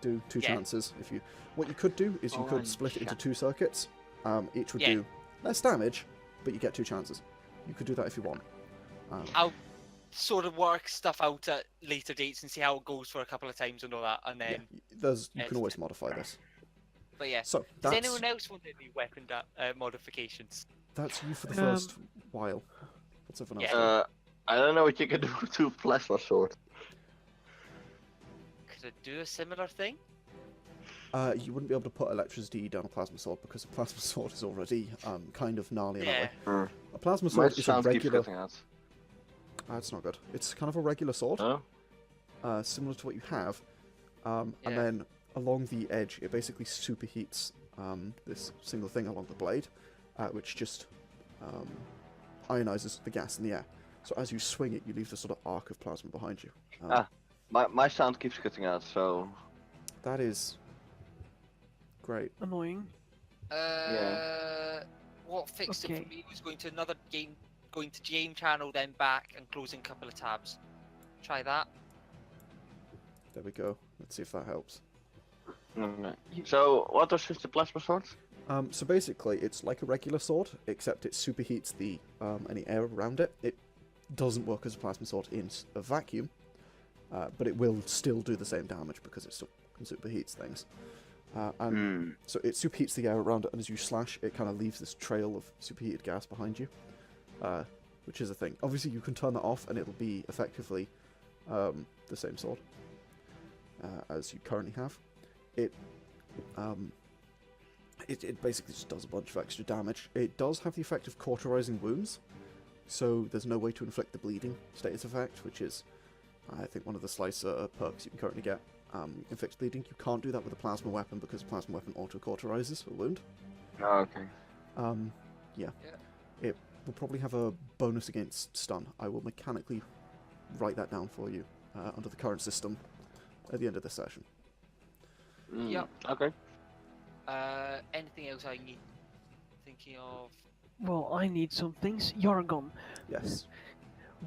do 2 Yeah. chances. What you could do is you could Orange split it into chat. 2 circuits. Each would Yeah. do less damage, but you get 2 chances. You could do that if you want. I'll sort of work stuff out at later dates and see how it goes for a couple of times and all that, and Yeah, then. you can always modify this. But yeah. So Does that's anyone else want any weapon modifications? that's you for the Um, first while. What's everyone else? Yeah. doing? I don't know what you can do to plasma sword. Could I do a similar thing? You wouldn't be able to put electricity down a plasma sword because a plasma sword is already kind of gnarly in that way. Yeah. A plasma My sword is a sound keeps regular. cutting out. That's not good. It's kind of a regular sword, Oh? similar to what you have, and Yeah. then along the edge, it basically superheats this single thing along the blade, which just ionizes the gas in the air. So as you swing it, you leave this sort of arc of plasma behind you. My sound keeps cutting out, so... That is great. Annoying. What fixed it Okay. for me was going to another game, going to game channel, then back and closing a couple of tabs. Try that. There we go. Let's see if that helps. Okay. So, what was with the plasma sword? So basically, it's like a regular sword, except it superheats the any air around it. It doesn't work as a plasma sword in a vacuum, but it will still do the same damage because it still superheats things. And so it superheats the air around it, and as you slash, it kind of leaves this trail of superheated gas behind you, which is a thing. Obviously, you can turn that off, and it'll be effectively the same sword as you currently have. It basically just does a bunch of extra damage. It does have the effect of cauterizing wounds, so there's no way to inflict the bleeding status effect, which is, I think, one of the slicer perks you can currently get. Inflicts bleeding. You can't do that with a plasma weapon because a plasma weapon auto-cauterizes a wound. Oh, okay. Yeah. It will probably have a bonus against stun. I will mechanically write that down for you under the current system at the end of this session. Yep. Okay. Anything else I need thinking of? Well, I need some things. Yargon, Yes.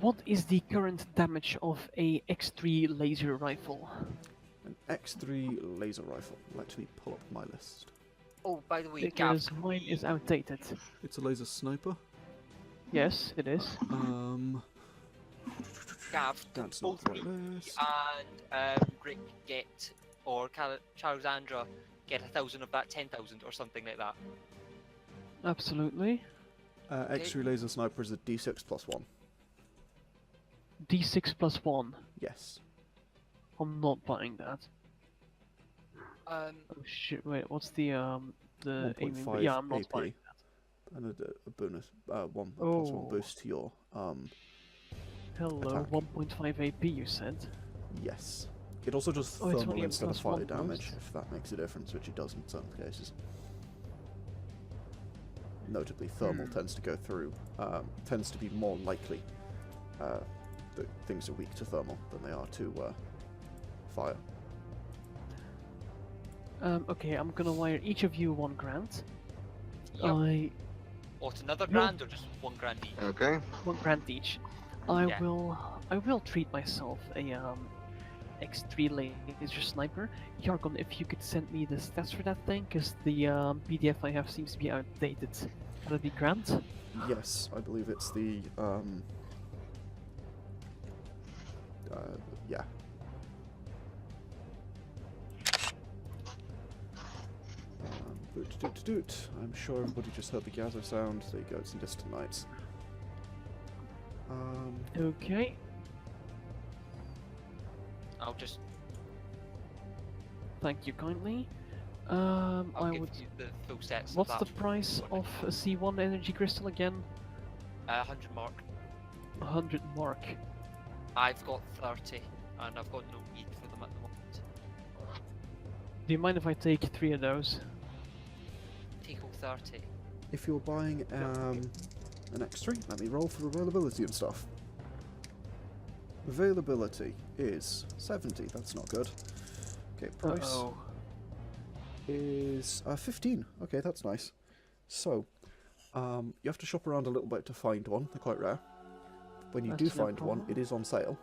what is the current damage of a X3 laser rifle? An X3 laser rifle. Let me pull up my list. Oh, by the way, Because Gav, mine is outdated. It's a laser sniper. Yes, it is. Gav, That's not both the right me list. and Rick get, or Charlissandra get 1,000 of that 10,000 or something like that. Absolutely. X3 laser sniper is a D6 plus 1. D6 plus 1. Yes. I'm not buying that. Um, Oh shit, wait, what's the aiming? 1.5 Yeah, I'm not AP. buying And a bonus, plus one Oh. boost to your, Hello, attack. 1.5 AP you said? yes. It also does Oh, it's thermal only a instead of plus one fire damage, boost. if that makes a difference, which it does in some cases. Notably, thermal tends to go through, tends to be more likely that things are weak to thermal than they are to fire. Okay, I'm gonna wire each of you 1 grand. yep. What, another No. grand or just 1 grand each? Okay. 1 grand each. Yeah. I will treat myself a X3 laser sniper. Yargon, if you could send me the stats for that thing, because the PDF I have seems to be outdated. That'd be grand. Yes, I believe it's the, yeah. Doot. I'm sure everybody just heard the gather sound. There you go, it's in Distant Nights. Okay. I'll just, Thank you kindly. I'll I give would. you the full sets What's of the that. price of a C1 energy crystal again? 100 mark. 100 mark. I've got 30, and I've got no need for them at the moment. Do you mind if I take 3 of those? Take all 30. If you're buying an X3, let me roll for availability and stuff. Availability is 70, that's not good. Okay, price Uh-oh. is 15. Okay, that's nice. So, you have to shop around a little bit to find one, they're quite rare. When you do That's no find one, problem. it is on sale.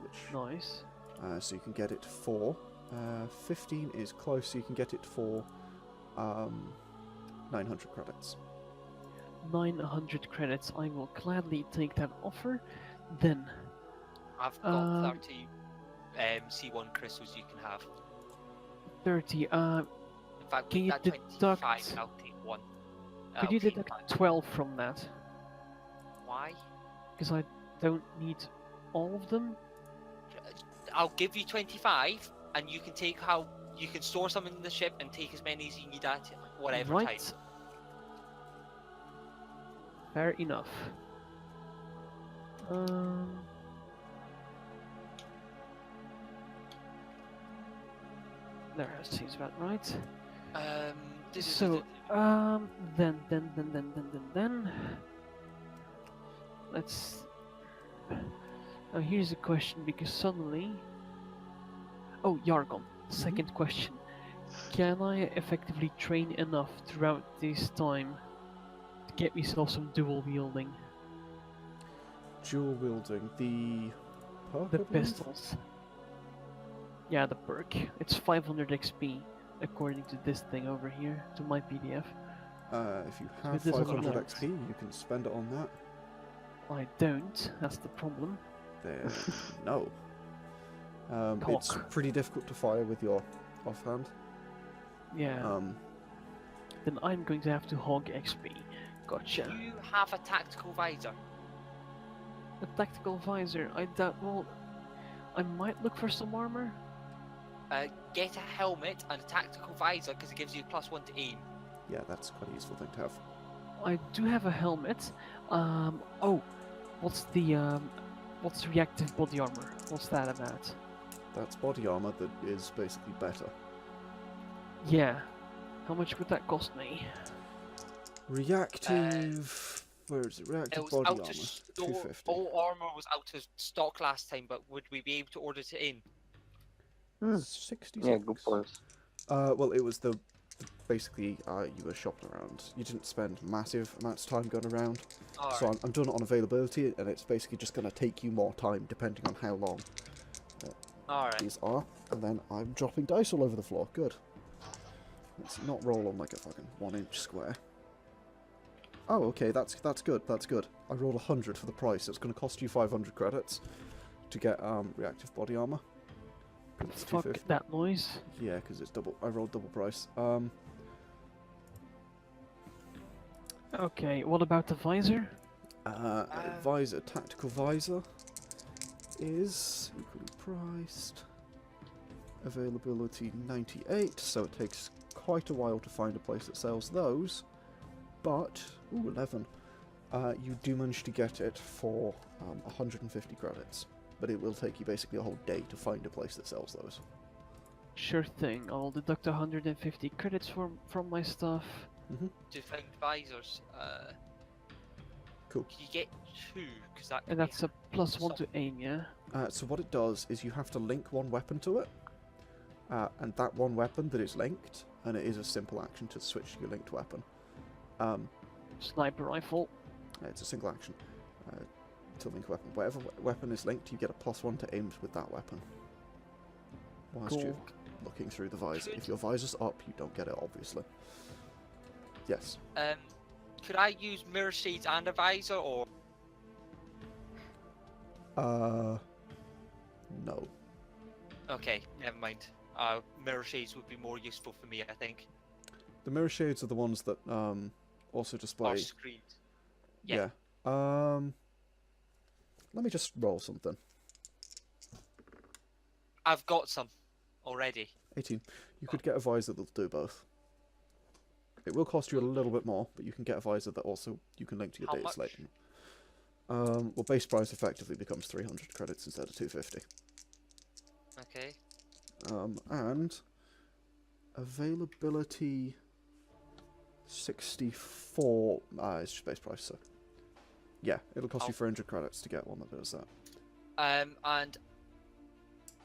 Which Nice. So you can get it for 15 is close, so you can get it for 900 credits. 900 credits. I will gladly take that offer. Then, I've got 30 C1 crystals you can have. 30. In fact, Can you that deduct- 25, I'll take one. Could you Okay, deduct 12 from that? Why? Because I don't need all of them. I'll give you 25, and you can take how you can store some in the ship and take as many as you need at whatever Right. time. Fair enough. There, seems about right. So, then. Let's. Now here's a question because suddenly. Oh, Yargon. Second question. Can I effectively train enough throughout this time to get myself some dual wielding? Dual wielding, the perk, The I believe? pistols. Yeah, the perk. It's 500 XP according to this thing over here, to my PDF. If you have it is a lot 500 more. XP, you can spend it on that. I don't, that's the problem. There, no. It's Cock. pretty difficult to fire with your offhand. Yeah, then I'm going to have to hog XP. Gotcha. Do you have a tactical visor? A tactical visor, I doubt, well, I might look for some armor. Get a helmet and a tactical visor because it gives you +1 to aim. Yeah, that's quite a useful thing to have. I do have a helmet. Oh, what's the reactive body armor? What's that about? That's body armor that is basically better. Yeah. How much would that cost me? Reactive... where is it? It Reactive was body out armor. of stock. 250. All armor was out of stock last time, but would we be able to order it in? 66. Yeah, good points. Well, it was the basically you were shopping around. You didn't spend massive amounts of time going around. So Alright. I'm doing it on availability, and it's basically just going to take you more time depending on how long Alright. these are. And then I'm dropping dice all over the floor. Good. Let's not roll on like a fucking 1-inch square. Oh, okay, that's good. That's good. I rolled 100 for the price. It's going to cost you 500 credits to get reactive body armor. 'Cause it's Fuck 250. that noise. Yeah, because it's double. I rolled double price. Okay, what about the visor? Visor, tactical visor is equally priced. Availability 98, so it takes quite a while to find a place that sells those. But, ooh, 11. You do manage to get it for 150 credits. But it will take you basically a whole day to find a place that sells those. Sure thing, I'll deduct 150 credits from my stuff. To find visors, Cool. can you get 2? Because that. And that's a +1 to aim, yeah? So what it does is you have to link one weapon to it. And that one weapon that is linked, and it is a simple action to switch to your linked weapon. Sniper rifle. It's a single action to link weapon. Whatever weapon is linked, you get a +1 to aim with that weapon. Whilst Cool. you're looking through the visor. If your visor's up, you don't get it, obviously. Yes. Could I use mirror shades and a visor, or No. okay, never mind. Mirror shades would be more useful for me, I think. The mirror shades are the ones that also display. Or screens. Yeah. Let me just roll something. I've got some already. 18. You could get a visor that'll do both. It will cost you a little bit more, but you can get a visor that also you can link to your How data much? slate. Well, base price effectively becomes 300 credits instead of 250. Okay. And availability 64. It's just base price, so yeah, it'll cost you 300 credits to get one that does that. And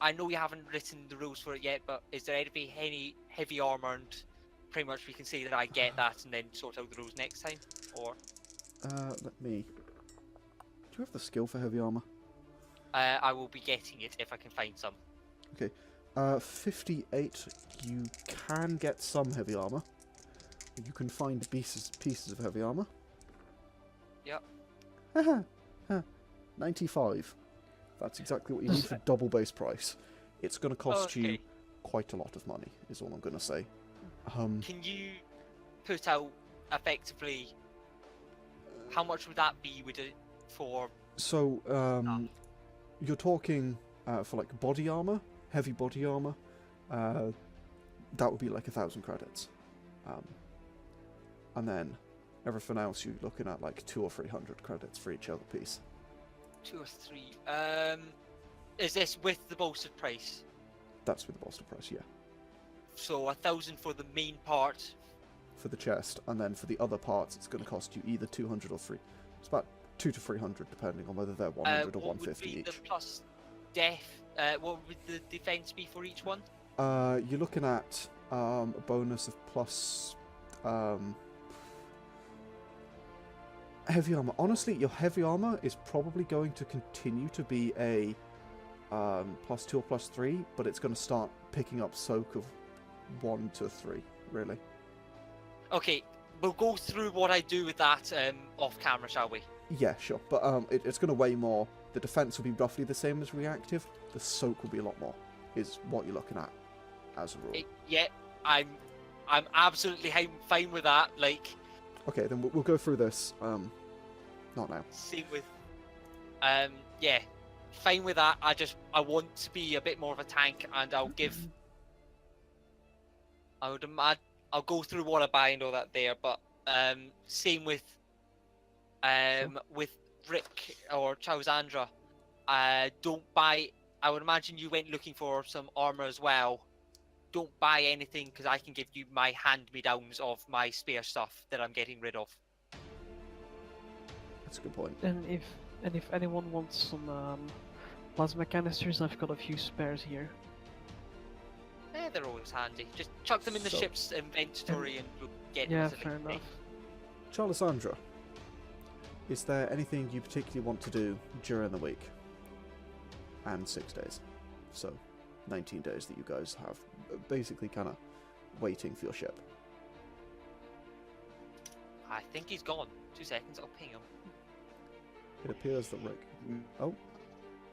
I know you haven't written the rules for it yet, but is there any heavy armor, and pretty much we can say that I get that and then sort out the rules next time, or? Let me. Do you have the skill for heavy armor? I will be getting it if I can find some. Okay. 58, you can get some heavy armor. You can find pieces of heavy armor. Yep. Haha. 95. That's exactly what you need for double base price. It's going to cost you quite a lot of money, is all I'm going to say. Can you put out effectively how much would that be with it for? So, you're talking for like body armor, heavy body armor. That would be like 1,000 credits, and then everything else you're looking at like 200 or 300 credits for each other piece. 2 or 3. Is this with the bolstered price? That's with the bolster price, yeah. So 1,000 for the main part. For the chest, and then for the other parts, it's going to cost you either 200 or 3. It's about 200 to 300, depending on whether they're 100 or 150 each. each. The plus death. What would the defense be for each one? You're looking at a bonus of plus heavy armor. Honestly, your heavy armor is probably going to continue to be a +2 or +3, but it's going to start picking up soak of 1 to 3, really. Okay, we'll go through what I do with that off camera, shall we? Yeah, sure. But it's going to weigh more. The defense will be roughly the same as reactive. The soak will be a lot more, is what you're looking at as a rule. Yeah, I'm absolutely fine with that. Like. Okay, then we'll go through this. Not now. Same with. Yeah, fine with that. I want to be a bit more of a tank, and I'll give. I'll go through what I buy and all that there, but same with with Rick or Charlissandra. Don't buy. I would imagine you went looking for some armor as well. Don't buy anything because I can give you my hand-me-downs of my spare stuff that I'm getting rid of. That's a good point. And if anyone wants some plasma canisters, I've got a few spares here. They're always handy. Just chuck them in the ship's inventory and we'll get Yeah, them. fair enough. Charlissandra, is there anything you particularly want to do during the week? And 6 days. So, 19 days that you guys have basically kind of waiting for your ship. I think he's gone. 2 seconds, I'll ping him. It appears that Rick... Oh,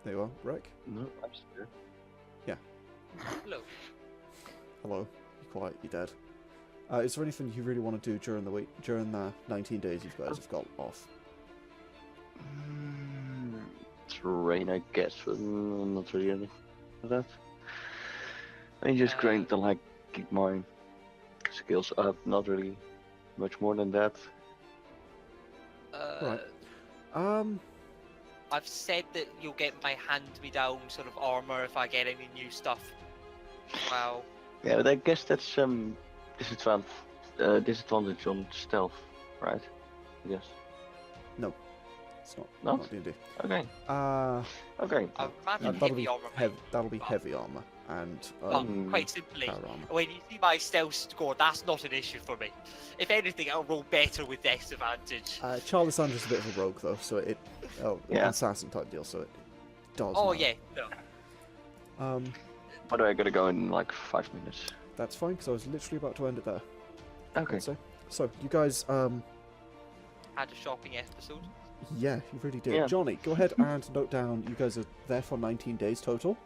there you are, Rick. No, I'm still here. Yeah. Hello. Hello. You're quiet, you're dead. Is there anything you really want to do during the week, during the 19 days you guys have got off? Train, I guess, but not really anything for that. I'm just trying to like keep my skills up, not really much more than that. Right. I've said that you'll get my hand-me-down sort of armor if I get any new stuff. Wow. Yeah, but I guess that's disadvantage on stealth, right? I guess. No. It's not. Not? Not D&D. Okay. Okay. I imagine that'll heavy be armor. that'll be heavy armor and Quite simply, power armor. when you see my stealth score, that's not an issue for me. If anything, I'll roll better with disadvantage. Charlissandra's a bit of a rogue though, so it Yeah. assassin type deal, so it does. Oh matter. yeah, no. By the way, I gotta go in like 5 minutes. That's fine, because I was literally about to end it there. Okay. So you guys, Had a shopping episode. yeah, you really did. Yeah. Johnny, go ahead and note down. You guys are there for 19 days total.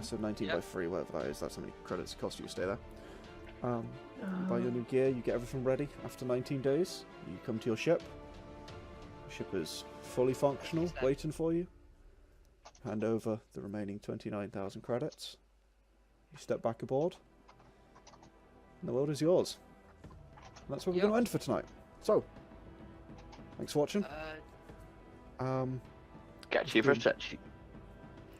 So 19 by 3, whatever that is. That's how many credits it costs you to stay there. Buy your new gear. You get everything ready. After 19 days, you come to your ship. The ship is fully functional, waiting for you. Hand over the remaining 29,000 credits. You step back aboard. And the world is yours. And that's where we're going to end for tonight. So, thanks for watching. Catch you for a touch.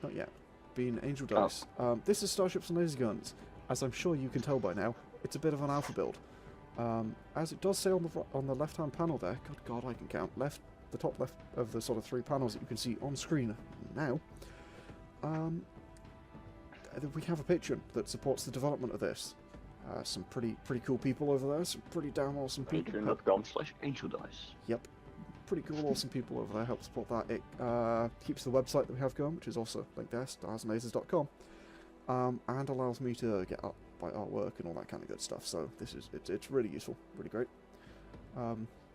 Not yet. Been Angel Dice. This is Starships and Laserguns. As I'm sure you can tell by now, it's a bit of an alpha build. As it does say on the left-hand panel there, good God, I can count. The top left of the sort of 3 panels that you can see on screen now. We have a Patreon that supports the development of this. Some pretty cool people over there. Some pretty damn awesome people. Patreon.com/angeldice. Yep. pretty cool, awesome people over there help support that. It keeps the website that we have going, which is also linked there, starsandlasers.com, and allows me to get up my artwork and all that kind of good stuff. So it's really useful, really great.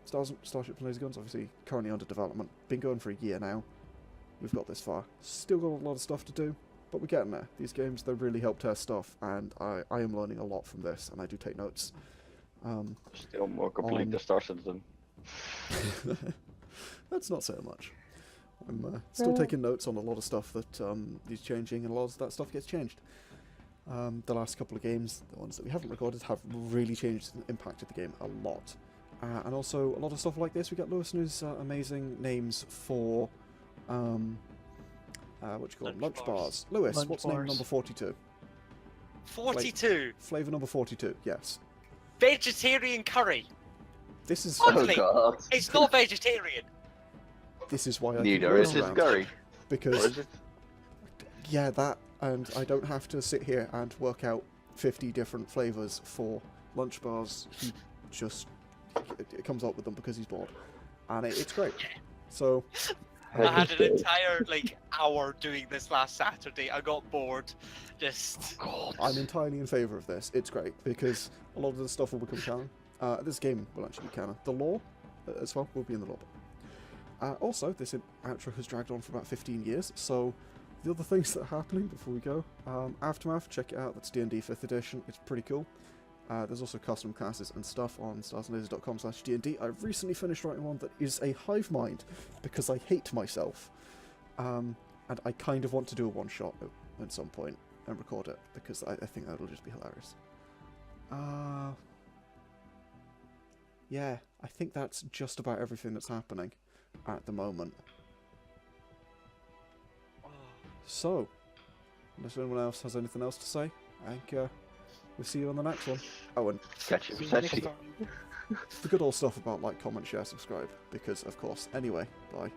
Starships and Laserguns, obviously currently under development. Been going for a year now. We've got this far. Still got a lot of stuff to do, but we're getting there. These games, they really help test stuff, and I am learning a lot from this, and I do take notes. Still more complete than Starships than. That's not so much. I'm still taking notes on a lot of stuff that is changing, and a lot of that stuff gets changed. The last couple of games, the ones that we haven't recorded, have really changed and impacted the game a lot. And also, a lot of stuff like this, we get Lewis and his amazing names for, what you call them? Lunch bars. Lewis, what's name number 42? 42. Flavour number 42, yes. Vegetarian curry. This is Oddly, God. it's not vegetarian. This is why I keep Neither Lewis is it around, curry. Or because is it? yeah, that, and I don't have to sit here and work out 50 different flavours for lunch bars. He just it comes up with them because he's bored, and it's great. So I had an entire hour doing this last Saturday. I got bored. Just. I'm entirely in favour of this. It's great because a lot of the stuff will become canon. This game will actually be canon. The lore as well will be in the lore. Also, this outro has dragged on for about 15 years, so the other things that are happening before we go, Aftermath, check it out, that's D&D 5th edition, it's pretty cool. There's also custom classes and stuff on starsandlasers.com/D&D. I've recently finished writing one that is a hive mind, because I hate myself. And I kind of want to do a one-shot at some point and record it, because I think that'll just be hilarious. Yeah, I think that's just about everything that's happening at the moment. So, unless anyone else has anything else to say, I think we'll see you on the next one. Oh, and Catch you, See you catch next you. time. the good old stuff about like, comment, share, subscribe, because of course. Anyway, bye.